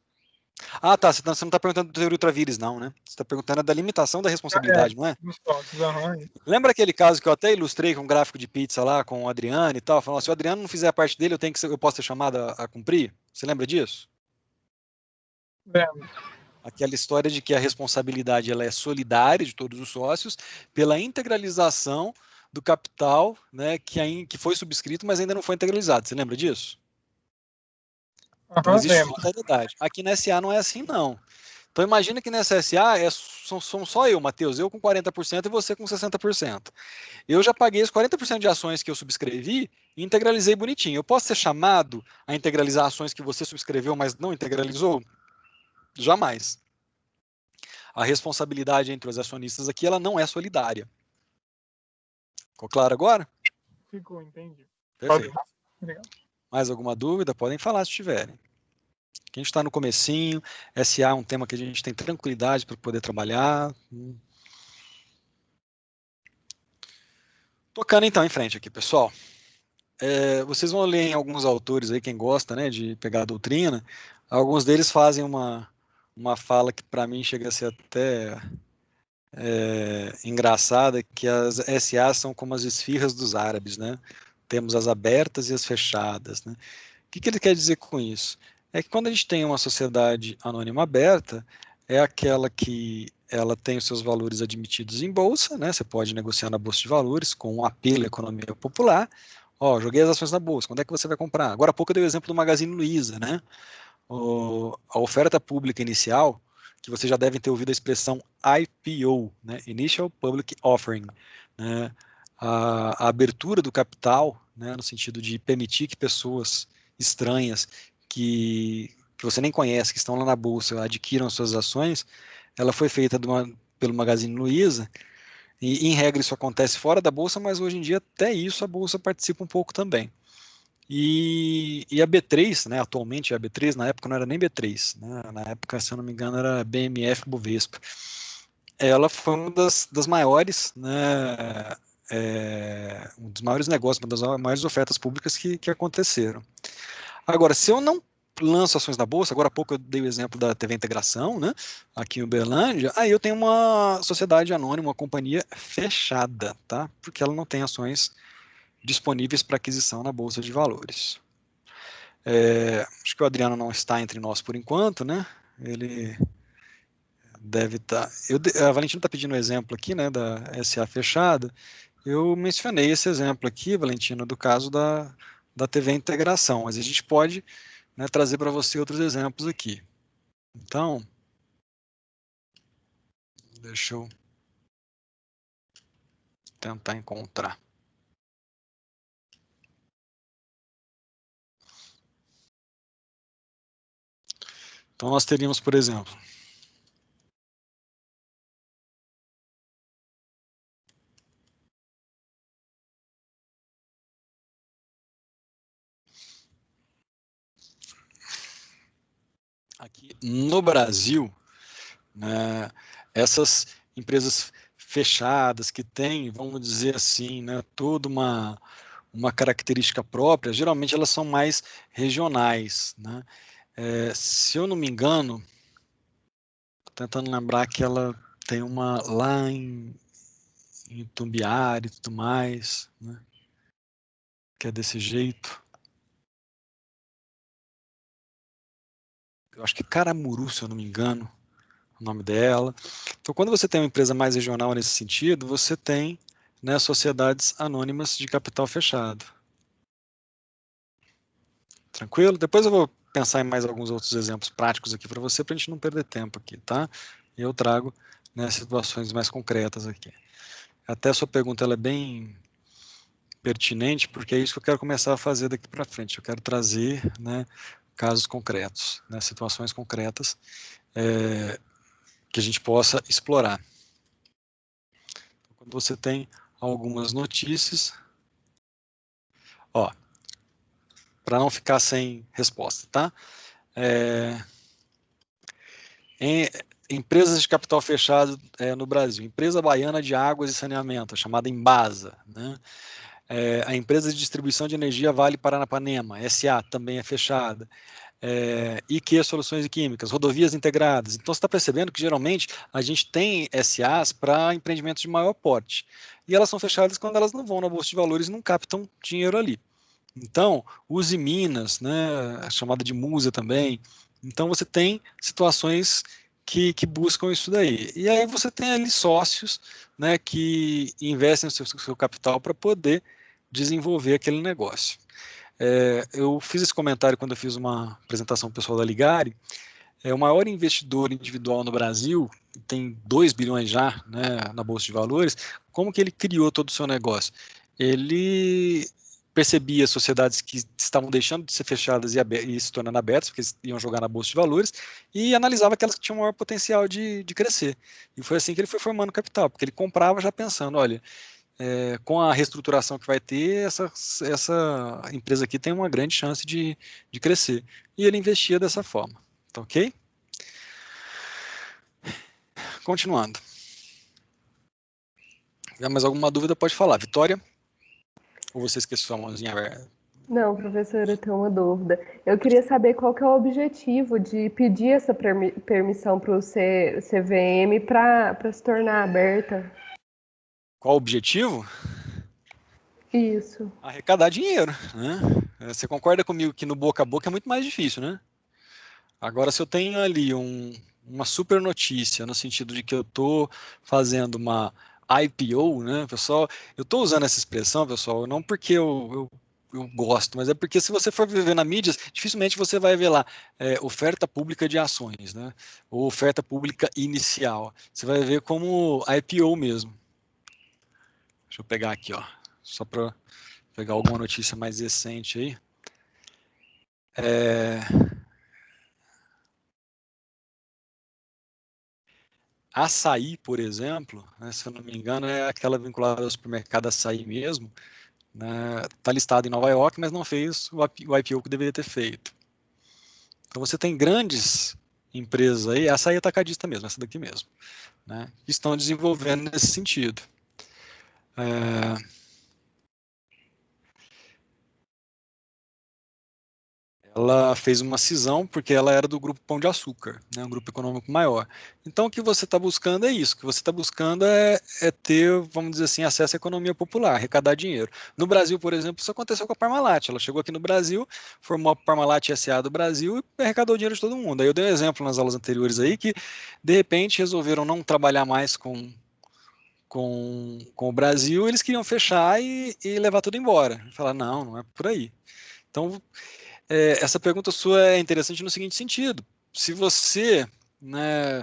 Ah, tá. Você não está perguntando do teoria ultravires, não, né? Você está perguntando da limitação da responsabilidade, não é? Dos sócios, aham. Lembra aquele caso que eu até ilustrei com um gráfico de pizza lá, com o Adriano e tal? Falando, se o Adriano não fizer a parte dele, eu posso ser chamado a cumprir? Você lembra disso? Lembro. Aquela história de que a responsabilidade ela é solidária de todos os sócios pela integralização do capital, né, que foi subscrito, mas ainda não foi integralizado. Você lembra disso? Então Aham, existe lembro. solidariedade. Aqui na SA não é assim, não. Então imagina que nessa SA são só eu, Matheus, eu com 40% e você com 60%. Eu já paguei os 40% de ações que eu subscrevi e integralizei bonitinho. Eu posso ser chamado a integralizar ações que você subscreveu, mas não integralizou? Jamais. A responsabilidade entre os acionistas aqui ela não é solidária. Ficou claro agora? Ficou, entendi. Perfeito. Obrigado. Mais alguma dúvida? Podem falar se tiverem. A gente está no comecinho, SA é um tema que a gente tem tranquilidade para poder trabalhar. Tocando então em frente aqui, pessoal. Vocês vão ler em alguns autores aí, quem gosta, né, de pegar a doutrina, alguns deles fazem uma fala que para mim chega a ser até engraçada, que as SA são como as esfirras dos árabes, né? Temos as abertas e as fechadas, né? O que ele quer dizer com isso? É que quando a gente tem uma sociedade anônima aberta, é aquela que ela tem os seus valores admitidos em bolsa, né? Você pode negociar na bolsa de valores com um apelo à economia popular. Ó, joguei as ações na bolsa, quando é que você vai comprar? Agora há pouco eu dei o exemplo do Magazine Luiza, né? A oferta pública inicial, que vocês já devem ter ouvido a expressão IPO, né? Initial Public Offering, né? A abertura do capital, né? No sentido de permitir que pessoas estranhas que você nem conhece, que estão lá na bolsa, adquiram suas ações, ela foi feita pelo Magazine Luiza, e em regra isso acontece fora da bolsa, mas hoje em dia até isso a bolsa participa um pouco também. E a B3, né, atualmente é a B3, na época não era nem B3, né, na época, se eu não me engano, era BMF Bovespa. Ela foi uma das maiores, né, um dos maiores negócios, uma das maiores ofertas públicas que aconteceram. Agora, se eu não lanço ações na bolsa, agora há pouco eu dei o exemplo da TV Integração, né, aqui em Uberlândia, aí eu tenho uma sociedade anônima, uma companhia fechada, tá? Porque ela não tem ações disponíveis para aquisição na bolsa de valores. Acho que o Adriano não está entre nós por enquanto, né? Ele deve estar. A Valentina está pedindo um exemplo aqui, né, da SA fechada. Eu mencionei esse exemplo aqui, Valentina, do caso da TV Integração, mas a gente pode, né, trazer para você outros exemplos aqui. Então, deixa eu tentar encontrar. Então, nós teríamos, por exemplo, aqui no Brasil, né, essas empresas fechadas que têm, vamos dizer assim, né, toda uma característica própria, geralmente elas são mais regionais, né? Se eu não me engano, tô tentando lembrar que ela tem uma lá em Tumbiara e tudo mais, né? Que é desse jeito. Eu acho que é Caramuru, se eu não me engano, o nome dela. Então, quando você tem uma empresa mais regional nesse sentido, você tem, né, sociedades anônimas de capital fechado. Tranquilo? Depois eu vou pensar em mais alguns outros exemplos práticos aqui para você, para a gente não perder tempo aqui, tá? E eu trago, né, situações mais concretas aqui. Até a sua pergunta ela é bem pertinente, porque é isso que eu quero começar a fazer daqui para frente. Eu quero trazer, né, casos concretos, né, situações concretas que a gente possa explorar. Quando você tem algumas notícias, ó, para não ficar sem resposta, tá? Em empresas de capital fechado no Brasil, Empresa Baiana de Águas e Saneamento, chamada Embasa, né? A empresa de distribuição de energia Vale Paranapanema, SA, também é fechada. IQ Soluções Químicas, rodovias integradas. Então, você está percebendo que, geralmente, a gente tem SAs para empreendimentos de maior porte. E elas são fechadas quando elas não vão na Bolsa de Valores e não captam dinheiro ali. Então, Use Minas, né, a chamada de Musa também. Então, você tem situações que buscam isso daí. E aí você tem ali sócios, né, que investem o seu capital para poder desenvolver aquele negócio. Eu fiz esse comentário quando eu fiz uma apresentação pessoal da Ligari. É o maior investidor individual no Brasil, tem 2 bilhões já, né, na Bolsa de Valores. Como que ele criou todo o seu negócio? Ele percebia sociedades que estavam deixando de ser fechadas e se tornando abertas, porque eles iam jogar na Bolsa de Valores, e analisava aquelas que tinham maior potencial de crescer. E foi assim que ele foi formando capital, porque ele comprava já pensando, olha, com a reestruturação que vai ter, essa empresa aqui tem uma grande chance de crescer. E ele investia dessa forma. Tá ok? Continuando. Se tiver mais alguma dúvida, pode falar. Vitória? Ou você esqueceu a mãozinha aberta? Não, professora, eu tenho uma dúvida. Eu queria saber qual que é o objetivo de pedir essa permissão para o CVM para se tornar aberta. Qual o objetivo? Isso. Arrecadar dinheiro, né? Você concorda comigo que no boca a boca é muito mais difícil, né? Agora, se eu tenho ali uma super notícia, no sentido de que eu estou fazendo uma IPO, né, pessoal? Eu estou usando essa expressão, pessoal, não porque eu gosto, mas é porque se você for viver na mídia, dificilmente você vai ver lá oferta pública de ações, né? Ou oferta pública inicial. Você vai ver como IPO mesmo. Deixa eu pegar aqui, ó, só para pegar alguma notícia mais recente aí. Açaí, por exemplo, né, se eu não me engano, é aquela vinculada ao supermercado Açaí mesmo, né, tá listado em Nova York, mas não fez o IPO que deveria ter feito. Então você tem grandes empresas aí, a Açaí atacadista mesmo, essa daqui mesmo, né, que estão desenvolvendo nesse sentido. Ela fez uma cisão porque ela era do grupo Pão de Açúcar, né, um grupo econômico maior. Então, o que você está buscando é isso. O que você está buscando é ter, vamos dizer assim, acesso à economia popular, arrecadar dinheiro. No Brasil, por exemplo, isso aconteceu com a Parmalat. Ela chegou aqui no Brasil, formou a Parmalat SA do Brasil e arrecadou dinheiro de todo mundo. Aí eu dei um exemplo nas aulas anteriores aí que, de repente, resolveram não trabalhar mais com o Brasil, eles queriam fechar e levar tudo embora. Falar, não é por aí. Então, essa pergunta sua é interessante no seguinte sentido: se você, né,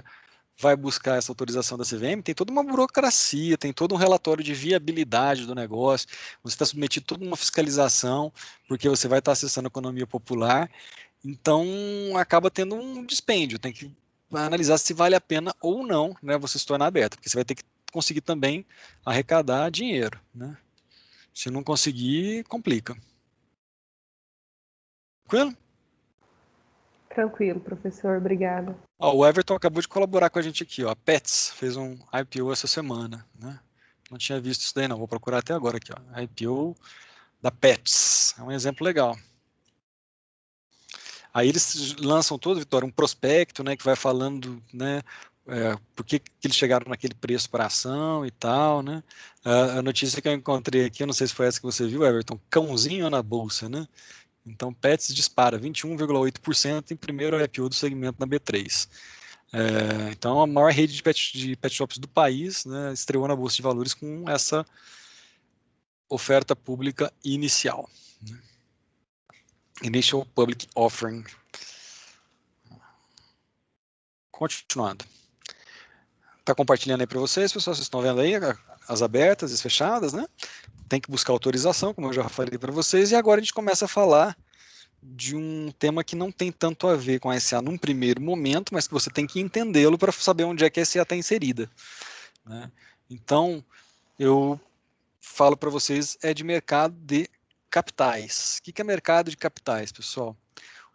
vai buscar essa autorização da CVM, tem toda uma burocracia, tem todo um relatório de viabilidade do negócio, você está submetido a toda uma fiscalização, porque você vai estar acessando a economia popular, então acaba tendo um dispêndio, tem que analisar se vale a pena ou não, né, você se tornar aberto, porque você vai ter que conseguir também arrecadar dinheiro, né? Se não conseguir, complica. Tranquilo? Tranquilo, professor, obrigada. Ó, o Everton acabou de colaborar com a gente aqui, ó. A Pets fez um IPO essa semana, né? Não tinha visto isso daí, não. Vou procurar até agora aqui, ó. IPO da Pets. É um exemplo legal. Aí eles lançam todo, Vitória, um prospecto, né, que vai falando, né, por que eles chegaram naquele preço para ação e tal, né? A notícia que eu encontrei aqui, eu não sei se foi essa que você viu, Everton, cãozinho na bolsa, né? Então, Pets dispara 21,8% em primeiro IPO do segmento na B3. Então, a maior rede de pet shops do país, né, estreou na Bolsa de Valores com essa oferta pública inicial. Né? Initial Public Offering. Continuando. Está compartilhando aí para vocês, pessoal, vocês estão vendo aí as abertas e as fechadas, né? Tem que buscar autorização, como eu já falei para vocês, e agora a gente começa a falar de um tema que não tem tanto a ver com a SA num primeiro momento, mas que você tem que entendê-lo para saber onde é que a SA está inserida. Né? Então, eu falo para vocês de mercado de capitais. O que é mercado de capitais, pessoal?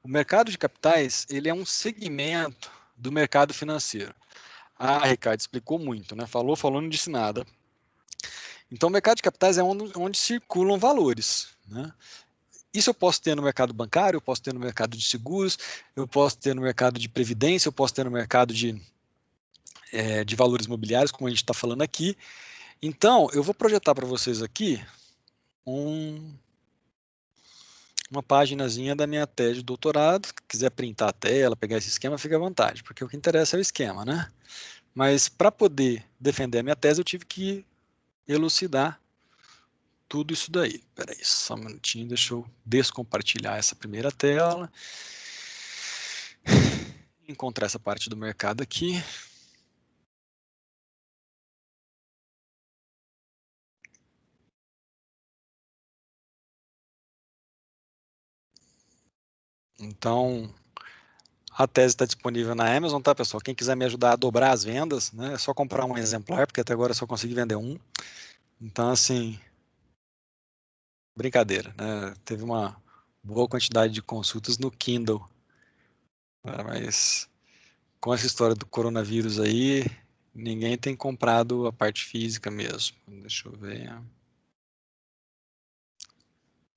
O mercado de capitais, ele é um segmento do mercado financeiro. Ricardo explicou muito, né? Falou, não disse nada. Então, o mercado de capitais é onde circulam valores, né? Isso eu posso ter no mercado bancário, eu posso ter no mercado de seguros, eu posso ter no mercado de previdência, eu posso ter no mercado de valores imobiliários, como a gente está falando aqui. Então, eu vou projetar para vocês aqui uma paginazinha da minha tese de doutorado. Se quiser printar a tela, pegar esse esquema, fica à vontade, porque o que interessa é o esquema, né? Mas para poder defender a minha tese, eu tive que elucidar tudo isso daí. Espera aí, só um minutinho, deixa eu descompartilhar essa primeira tela. Encontrar essa parte do mercado aqui. Então, a tese está disponível na Amazon, tá, pessoal? Quem quiser me ajudar a dobrar as vendas, né, é só comprar um exemplar, porque até agora eu só consegui vender um. Então, assim, brincadeira, né? Teve uma boa quantidade de consultas no Kindle, né, mas com essa história do coronavírus aí, ninguém tem comprado a parte física mesmo. Deixa eu ver.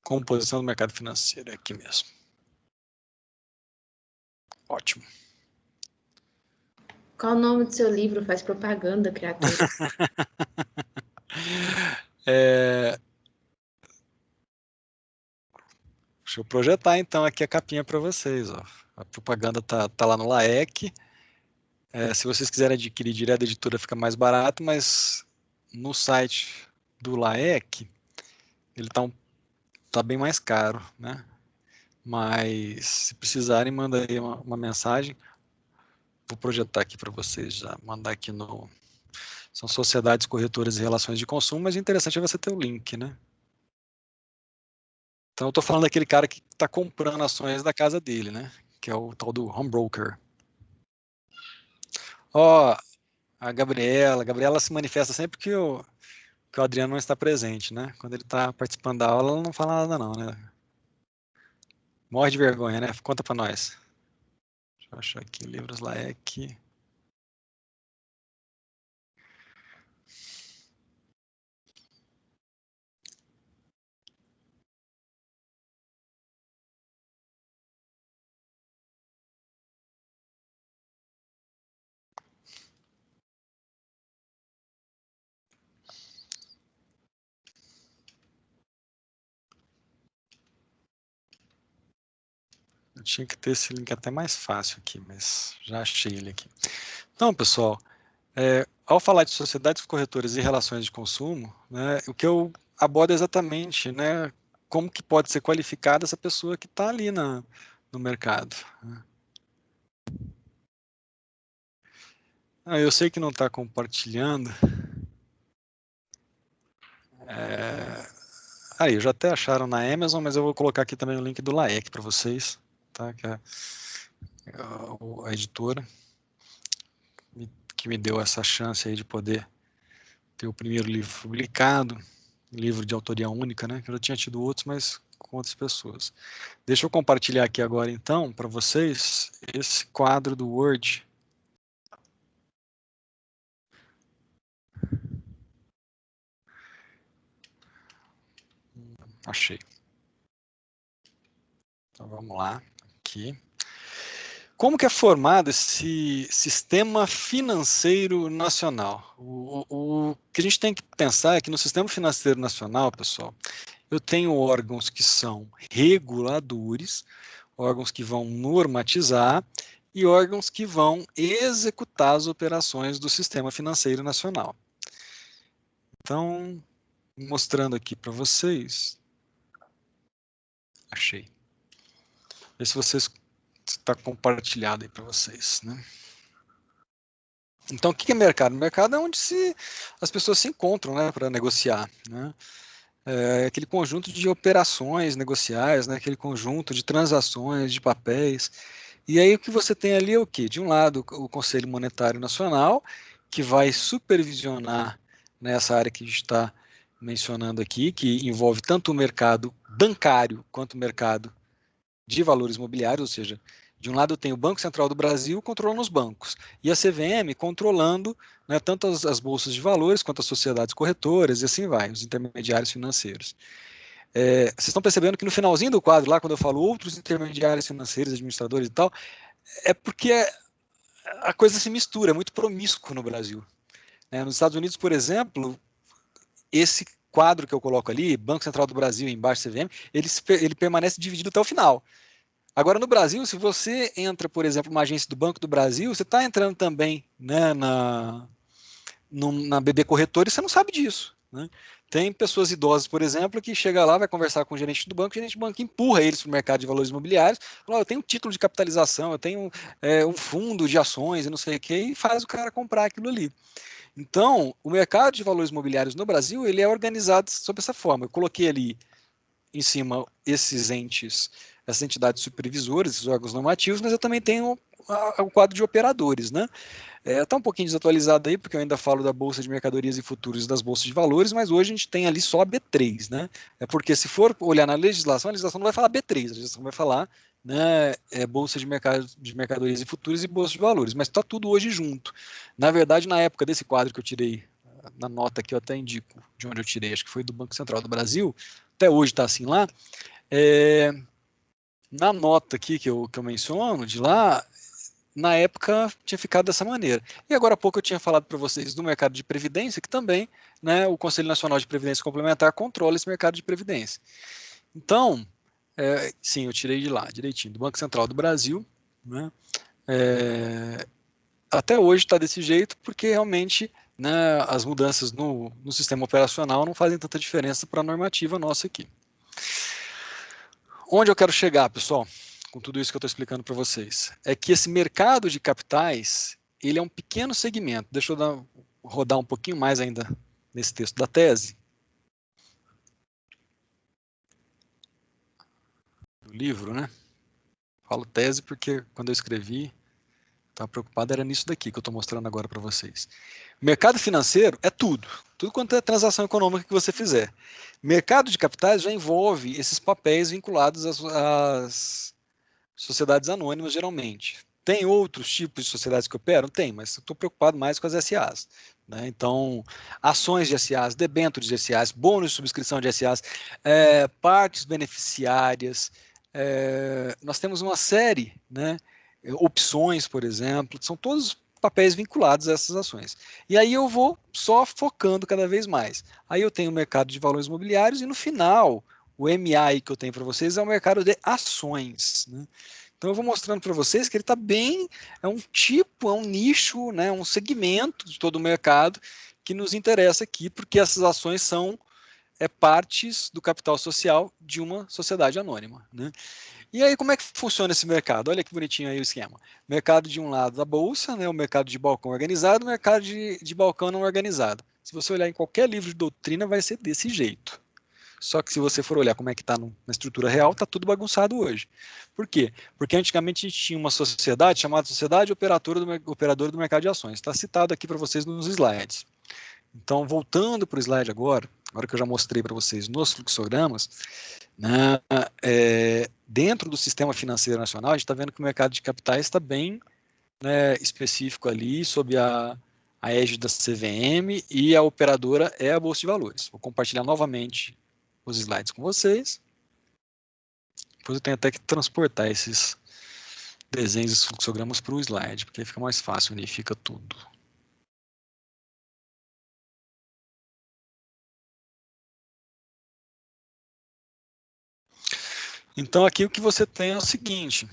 Composição do mercado financeiro, é aqui mesmo. Ótimo. Qual o nome do seu livro? Faz propaganda, criatura. Deixa eu projetar então aqui a capinha para vocês. Ó. A propaganda tá lá no LAEC. Se vocês quiserem adquirir direto da editora, fica mais barato, mas no site do LAEC ele tá bem mais caro, né? Mas se precisarem, manda aí uma mensagem. Vou projetar aqui para vocês já. Mandar aqui no... São sociedades corretoras e relações de consumo, mas o interessante é você ter o link, né? Então eu estou falando daquele cara que está comprando ações da casa dele, né? Que é o tal do home broker. Ó, a Gabriela se manifesta sempre que o Adriano não está presente, né? Quando ele está participando da aula, ela não fala nada não, né? Morre de vergonha, né? Conta para nós. Deixa eu achar aqui, livros LAEC. Eu tinha que ter esse link até mais fácil aqui, mas já achei ele aqui. Então, pessoal, ao falar de sociedades corretoras e relações de consumo, né, o que eu abordo é exatamente, né, como que pode ser qualificada essa pessoa que está ali no mercado. Né? Eu sei que não está compartilhando. Aí, já até acharam na Amazon, mas eu vou colocar aqui também o link do LAEC para vocês, tá? Que é a editora que me deu essa chance aí de poder ter o primeiro livro publicado, livro de autoria única, né? Que eu já tinha tido outros, mas com outras pessoas. Deixa eu compartilhar aqui agora, então, para vocês, esse quadro do Word. Achei. Então, vamos lá, aqui. Como que é formado esse sistema financeiro nacional? O que a gente tem que pensar é que no sistema financeiro nacional, pessoal, eu tenho órgãos que são reguladores, órgãos que vão normatizar e órgãos que vão executar as operações do sistema financeiro nacional. Então, mostrando aqui para vocês. Achei. Vê se vocês está compartilhado aí para vocês, né? Então, o que é mercado? Mercado é onde as pessoas se encontram, né, para negociar, né? É aquele conjunto de operações negociais, né, aquele conjunto de transações, de papéis. E aí o que você tem ali é o quê? De um lado, o Conselho Monetário Nacional, que vai supervisionar nessa área que a gente está mencionando aqui, que envolve tanto o mercado bancário quanto o mercado de valores imobiliários, ou seja, de um lado tem o Banco Central do Brasil controlando os bancos e a CVM controlando, né, tanto as bolsas de valores quanto as sociedades corretoras e assim vai, os intermediários financeiros. vocês estão percebendo que no finalzinho do quadro, lá, quando eu falo outros intermediários financeiros, administradores e tal, é porque a coisa se mistura, é muito promíscuo no Brasil. Nos Estados Unidos, por exemplo, esse quadro que eu coloco ali, Banco Central do Brasil, embaixo CVM, ele permanece dividido até o final. Agora, no Brasil, se você entra, por exemplo, numa agência do Banco do Brasil, você está entrando também, né, na BB Corretora e você não sabe disso. Né? Tem pessoas idosas, por exemplo, que chega lá, vai conversar com o gerente do banco empurra eles para o mercado de valores imobiliários, fala, eu tenho um título de capitalização, eu tenho um fundo de ações e não sei o que, e faz o cara comprar aquilo ali. Então, o mercado de valores imobiliários no Brasil, ele é organizado sob essa forma. Eu coloquei ali em cima esses entes, essas entidades supervisoras, esses órgãos normativos, mas eu também tenho o quadro de operadores, né? Está um pouquinho desatualizado aí, porque eu ainda falo da Bolsa de Mercadorias e Futuros e das Bolsas de Valores, mas hoje a gente tem ali só a B3, né? Porque se for olhar na legislação, a legislação não vai falar B3, a legislação vai falar, né, Bolsa de Mercadorias e Futuros e Bolsa de Valores, mas está tudo hoje junto. Na verdade, na época desse quadro que eu tirei, na nota que eu até indico de onde eu tirei, acho que foi do Banco Central do Brasil, até hoje está assim lá, na nota aqui que eu menciono, de lá, na época tinha ficado dessa maneira. E agora há pouco eu tinha falado para vocês do mercado de previdência, que também, né, o Conselho Nacional de Previdência Complementar controla esse mercado de previdência. Então, sim, eu tirei de lá, direitinho, do Banco Central do Brasil, né, até hoje está desse jeito, porque realmente, né, as mudanças no sistema operacional não fazem tanta diferença para a normativa nossa aqui. Onde eu quero chegar, pessoal, com tudo isso que eu estou explicando para vocês, é que esse mercado de capitais, ele é um pequeno segmento. Deixa eu rodar um pouquinho mais ainda nesse texto da tese. Do livro, né? Falo tese porque quando eu escrevi, estava preocupado, era nisso daqui que eu estou mostrando agora para vocês. Mercado financeiro é tudo quanto é transação econômica que você fizer. Mercado de capitais já envolve esses papéis vinculados às sociedades anônimas, geralmente. Tem outros tipos de sociedades que operam? Tem, mas estou preocupado mais com as SAs. Né? Então, ações de SAs, debêntures de SAs, bônus de subscrição de SAs, partes beneficiárias, nós temos uma série, né, opções, por exemplo, são todos papéis vinculados a essas ações. E aí eu vou só focando cada vez mais. Aí eu tenho o mercado de valores imobiliários e no final, o MA aí que eu tenho para vocês é o mercado de ações. Né? Então eu vou mostrando para vocês que ele está bem, é um tipo, é um nicho, né, um segmento de todo o mercado que nos interessa aqui, porque essas ações são partes do capital social de uma sociedade anônima. Né? E aí, como é que funciona esse mercado? Olha que bonitinho aí o esquema. Mercado de um lado da bolsa, né, o mercado de balcão organizado, o mercado de balcão não organizado. Se você olhar em qualquer livro de doutrina, vai ser desse jeito. Só que se você for olhar como é que está na estrutura real, está tudo bagunçado hoje. Por quê? Porque antigamente a gente tinha uma sociedade chamada Sociedade Operadora do Mercado de Ações. Está citado aqui para vocês nos slides. Então, voltando para o slide agora que eu já mostrei para vocês nos fluxogramas, né, dentro do sistema financeiro nacional, a gente está vendo que o mercado de capitais está bem, né, específico ali, sob a égide da CVM, e a operadora é a Bolsa de Valores. Vou compartilhar novamente os slides com vocês. Depois eu tenho até que transportar esses desenhos e fluxogramas para o slide, porque aí fica mais fácil, unifica tudo. Então, aqui o que você tem é o seguinte.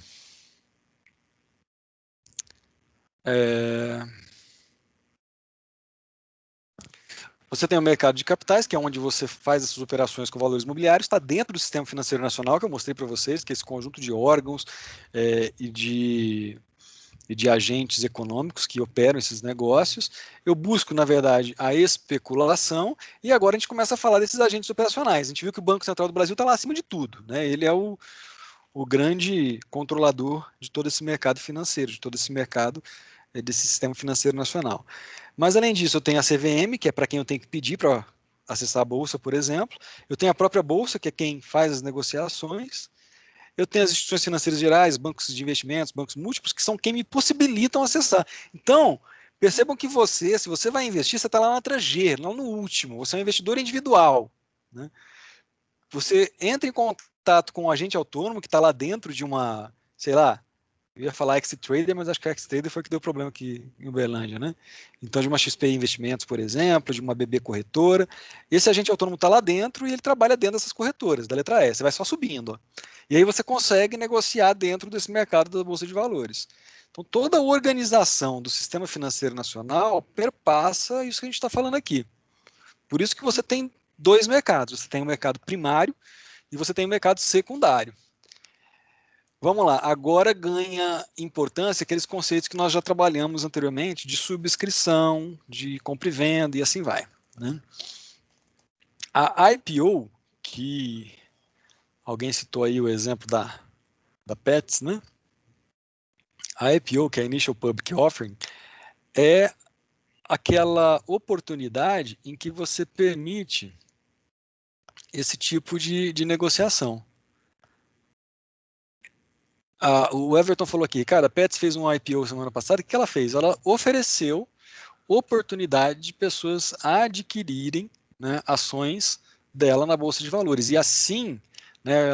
Você tem o mercado de capitais, que é onde você faz essas operações com valores imobiliários, está dentro do Sistema Financeiro Nacional, que eu mostrei para vocês, que é esse conjunto de órgãos e de agentes econômicos que operam esses negócios. Eu busco, na verdade, a especulação, e agora a gente começa a falar desses agentes operacionais. A gente viu que o Banco Central do Brasil está lá acima de tudo. Né? Ele é o grande controlador de todo esse mercado financeiro, de todo esse mercado desse sistema financeiro nacional. Mas, além disso, eu tenho a CVM, que é para quem eu tenho que pedir para acessar a Bolsa, por exemplo. Eu tenho a própria Bolsa, que é quem faz as negociações. Eu tenho as instituições financeiras gerais, bancos de investimentos, bancos múltiplos, que são quem me possibilitam acessar. Então, percebam que se você vai investir, você está lá na letra G, lá no último. Você é um investidor individual. Né? você entra em contato com um agente autônomo que está lá dentro de uma, sei lá, eu ia falar X-Trader, mas acho que a X-Trader foi que deu problema aqui em Uberlândia, né? Então, de uma XP Investimentos, por exemplo, de uma BB Corretora, esse agente autônomo está lá dentro e ele trabalha dentro dessas corretoras, da letra E, você vai só subindo, ó. E aí você consegue negociar dentro desse mercado da Bolsa de Valores. Então, toda a organização do sistema financeiro nacional perpassa isso que a gente está falando aqui. Por isso que você tem dois mercados. Você tem o mercado primário e você tem o mercado secundário. Vamos lá, agora ganha importância aqueles conceitos que nós já trabalhamos anteriormente, de subscrição, de compra e venda e assim vai, né? A IPO, que alguém citou aí o exemplo da Pets, né? A IPO, que é a Initial Public Offering, é aquela oportunidade em que você permite esse tipo de negociação. O Everton falou aqui, cara, a Pets fez um IPO semana passada, o que ela fez? Ela ofereceu oportunidade de pessoas adquirirem, né, ações dela na Bolsa de Valores. E assim, né,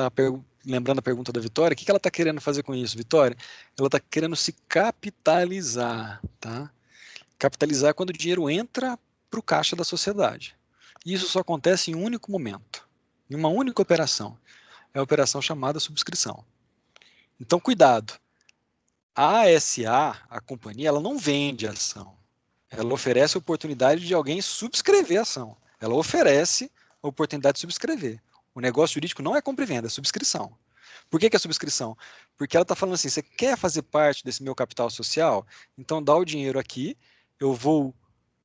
lembrando a pergunta da Vitória, o que ela está querendo fazer com isso, Vitória? Ela está querendo se capitalizar, tá? Capitalizar quando o dinheiro entra para o caixa da sociedade. E isso só acontece em um único momento, em uma única operação. É a operação chamada subscrição. Então, cuidado. A ASA, a companhia, ela não vende ação. Ela oferece a oportunidade de alguém subscrever a ação. Ela oferece a oportunidade de subscrever. O negócio jurídico não é compra e venda, é subscrição. Por que é subscrição? Porque ela está falando assim, você quer fazer parte desse meu capital social? Então dá o dinheiro aqui, eu vou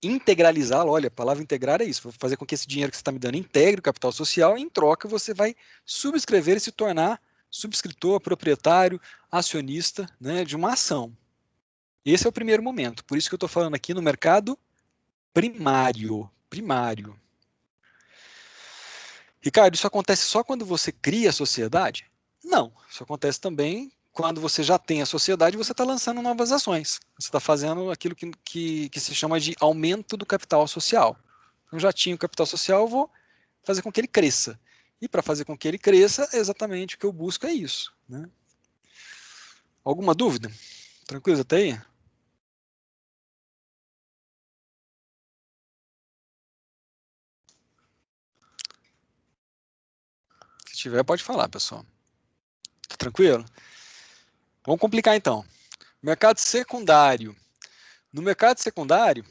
integralizá-lo. Olha, a palavra integrar é isso. Vou fazer com que esse dinheiro que você está me dando integre o capital social e em troca você vai subscrever e se tornar subscritor, proprietário, acionista, né, de uma ação. Esse é o primeiro momento. Por isso que eu estou falando aqui no mercado primário. Primário. Ricardo, isso acontece só quando você cria a sociedade? Não. Isso acontece também quando você já tem a sociedade e você está lançando novas ações. Você está fazendo aquilo que se chama de aumento do capital social. Eu já tinha o capital social, eu vou fazer com que ele cresça. E para fazer com que ele cresça, exatamente o que eu busco é isso, né? Alguma dúvida? Tranquilo até aí? Se tiver, pode falar, pessoal. Tá tranquilo? Vamos complicar então. Mercado secundário. No mercado secundário,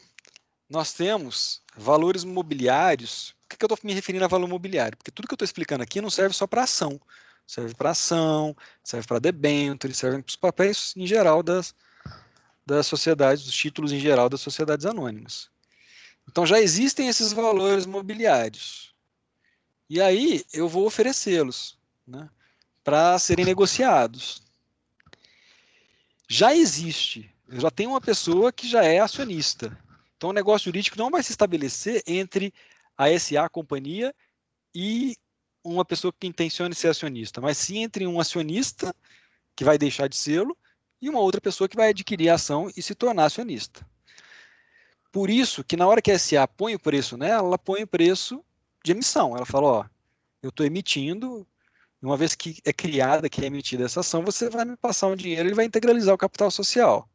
nós temos valores mobiliários. Por que eu estou me referindo a valor mobiliário? Porque tudo que eu estou explicando aqui não serve só para ação. Serve para ação, serve para debênture, serve para os papéis em geral das sociedades, dos títulos em geral das sociedades anônimas. Então já existem esses valores mobiliários. E aí eu vou oferecê-los, né, para serem negociados. Já existe, eu já tenho uma pessoa que já é acionista. Então o negócio jurídico não vai se estabelecer entre a SA, a companhia, e uma pessoa que intencione ser acionista, mas sim entre um acionista, que vai deixar de sê-lo, e uma outra pessoa que vai adquirir a ação e se tornar acionista. Por isso que na hora que a SA põe o preço nela, ela põe o preço de emissão. Ela fala, ó, eu estou emitindo, uma vez que é criada, que é emitida essa ação, você vai me passar um dinheiro e vai integralizar o capital social.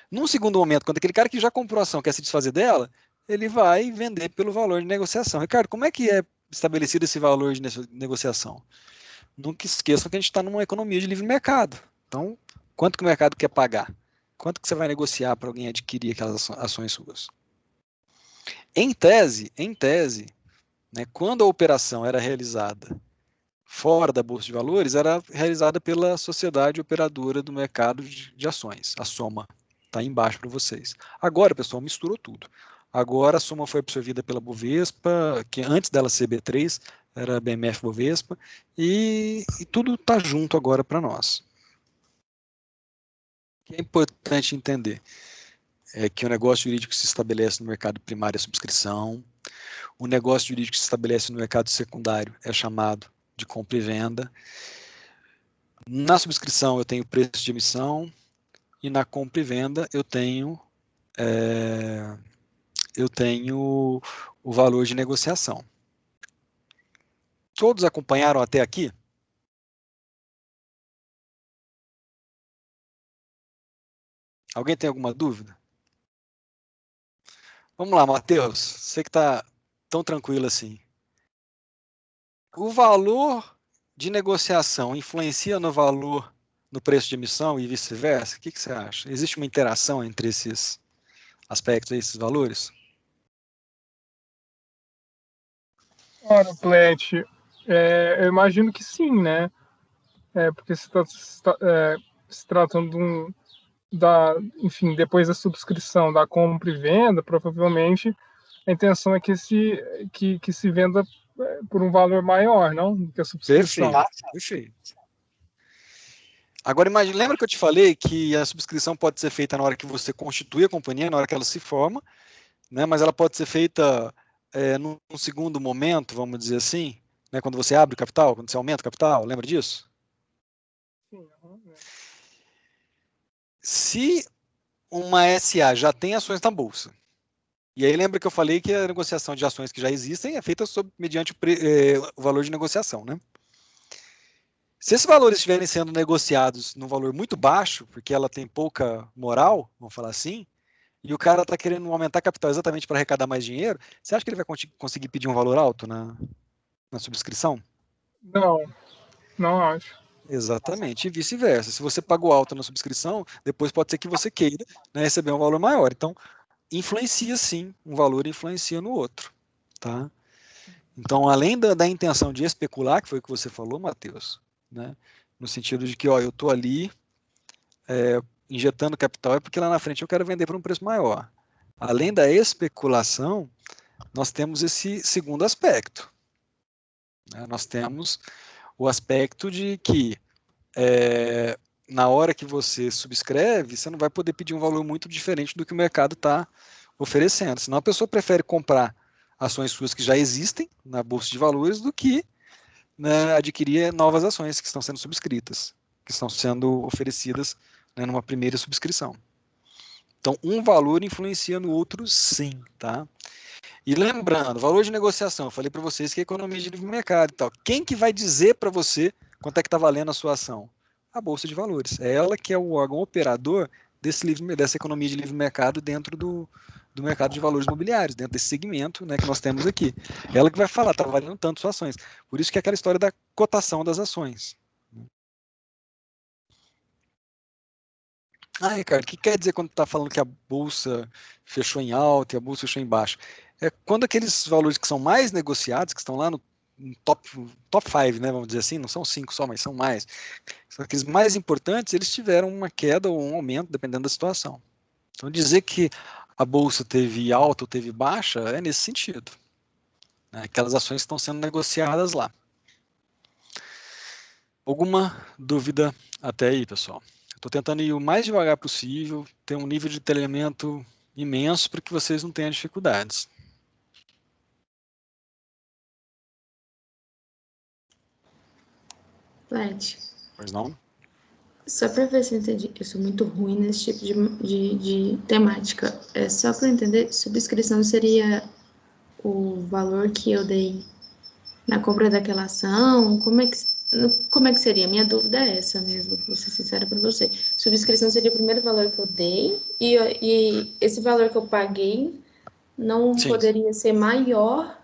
Num segundo momento, quando aquele cara que já comprou a ação quer se desfazer dela, ele vai vender pelo valor de negociação. Ricardo, como é que é estabelecido esse valor de negociação? Nunca esqueçam que a gente está numa economia de livre mercado. Então, quanto que o mercado quer pagar? Quanto que você vai negociar para alguém adquirir aquelas ações suas? Em tese, né, quando a operação era realizada fora da Bolsa de Valores, era realizada pela sociedade operadora do mercado de ações, a Soma. Está aí embaixo para vocês. Agora, pessoal, misturou tudo. Agora a Soma foi absorvida pela Bovespa, que antes dela ser B3, era a BMF Bovespa, e tudo está junto agora para nós. O que é importante entender é que o negócio jurídico se estabelece no mercado primário é subscrição, o negócio jurídico que se estabelece no mercado secundário é chamado de compra e venda. Na subscrição eu tenho preço de emissão e na compra e venda eu tenho o valor de negociação. Todos acompanharam até aqui? Alguém tem alguma dúvida? Vamos lá, Matheus. Você que está tão tranquilo assim. O valor de negociação influencia no valor, no preço de emissão e vice-versa? O que você acha? Existe uma interação entre esses aspectos, esses valores? Ora, Plet, eu imagino que sim, né? Porque se tratando enfim, depois da subscrição, da compra e venda, provavelmente a intenção é que se venda por um valor maior, não? Do que a subscrição. Perfeito, perfeito. Agora, lembra que eu te falei que a subscrição pode ser feita na hora que você constitui a companhia, na hora que ela se forma, né? Mas ela pode ser feita num segundo momento, vamos dizer assim, né? Quando você abre o capital, quando você aumenta o capital, lembra disso? Sim, Se uma SA já tem ações na bolsa, e aí lembra que eu falei que a negociação de ações que já existem é feita mediante o valor de negociação, né? Se esses valores estiverem sendo negociados num valor muito baixo, porque ela tem pouca moral, vamos falar assim, e o cara está querendo aumentar capital exatamente para arrecadar mais dinheiro, você acha que ele vai conseguir pedir um valor alto na subscrição? Não, não acho. Exatamente, e vice-versa. Se você pagou alto na subscrição, depois pode ser que você queira, né, receber um valor maior. Então, influencia sim, um valor influencia no outro. Tá? Então, além da intenção de especular, que foi o que você falou, Matheus, né, no sentido de que ó, eu estou ali injetando capital é porque lá na frente eu quero vender por um preço maior. Além da especulação, nós temos esse segundo aspecto. Né? Nós temos o aspecto de que na hora que você subscreve, você não vai poder pedir um valor muito diferente do que o mercado está oferecendo. Senão a pessoa prefere comprar ações suas que já existem na Bolsa de Valores do que, né, adquirir novas ações que estão sendo subscritas, que estão sendo oferecidas, né, numa primeira subscrição. Então, um valor influencia no outro, sim, tá? E lembrando, valor de negociação, eu falei para vocês que é economia de livre mercado e tal. Quem que vai dizer para você quanto é que está valendo a sua ação? A Bolsa de Valores. É ela que é o órgão operador dessa economia de livre mercado dentro do mercado de valores imobiliários, dentro desse segmento, né, que nós temos aqui. Ela que vai falar, está valendo tanto suas ações. Por isso que é aquela história da cotação das ações. Ah, Ricardo, o que quer dizer quando está falando que a bolsa fechou em alta e a bolsa fechou em baixo? É quando aqueles valores que são mais negociados, que estão lá no top 5, né, vamos dizer assim, não são 5 só, mas são mais. São aqueles mais importantes, eles tiveram uma queda ou um aumento, dependendo da situação. Então, dizer que a bolsa teve alta ou teve baixa é nesse sentido. Né? Aquelas ações que estão sendo negociadas lá. Alguma dúvida até aí, pessoal? Estou tentando ir o mais devagar possível, ter um nível de detalhamento imenso para que vocês não tenham dificuldades. Plat, Pois não? só para ver se eu entendi, eu sou muito ruim nesse tipo de temática. É só para entender, subscrição seria o valor que eu dei na compra daquela ação? Como é que seria? Minha dúvida é essa mesmo, vou ser sincera para você. Subscrição seria o primeiro valor que eu dei e esse valor que eu paguei não Sim. poderia ser maior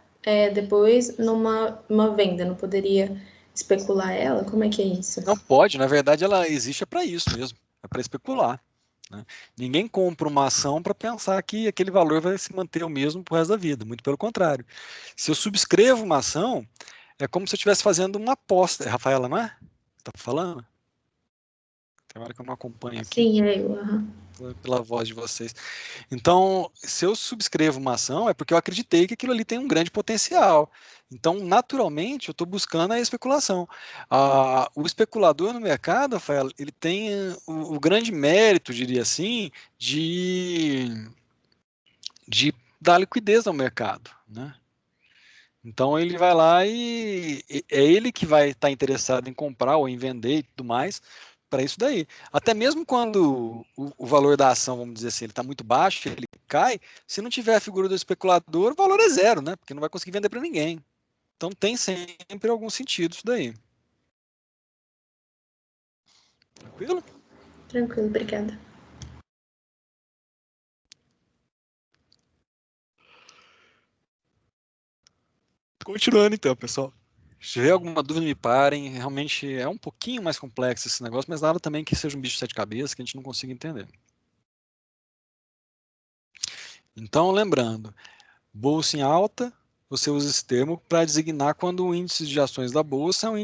depois numa venda, não poderia especular ela? Como é que é isso? Não pode, na verdade ela existe para isso mesmo, é para especular. Né? Ninguém compra uma ação para pensar que aquele valor vai se manter o mesmo pro resto da vida, muito pelo contrário. Se eu subscrevo uma ação, é como se eu estivesse fazendo uma aposta. Rafaela, não é? Está falando? Tem hora que eu não acompanho aqui. Sim, é eu. Pela voz de vocês. Então, se eu subscrevo uma ação, é porque eu acreditei que aquilo ali tem um grande potencial. Então, naturalmente, eu estou buscando a especulação. O especulador no mercado, Rafael, ele tem o grande mérito, diria assim, de dar liquidez ao mercado, né? Então ele vai lá e é ele que vai estar interessado em comprar ou em vender e tudo mais para isso daí. Até mesmo quando o valor da ação, vamos dizer assim, ele está muito baixo, ele cai, se não tiver a figura do especulador, o valor é zero, né? Porque não vai conseguir vender para ninguém. Então tem sempre algum sentido isso daí. Tranquilo? Tranquilo, obrigada. Continuando então, pessoal. Se tiver alguma dúvida, me parem. Realmente é um pouquinho mais complexo esse negócio, mas nada também que seja um bicho de sete cabeças que a gente não consiga entender. Então, lembrando, bolsa em alta, você usa esse termo para designar quando o índice de ações da bolsa é um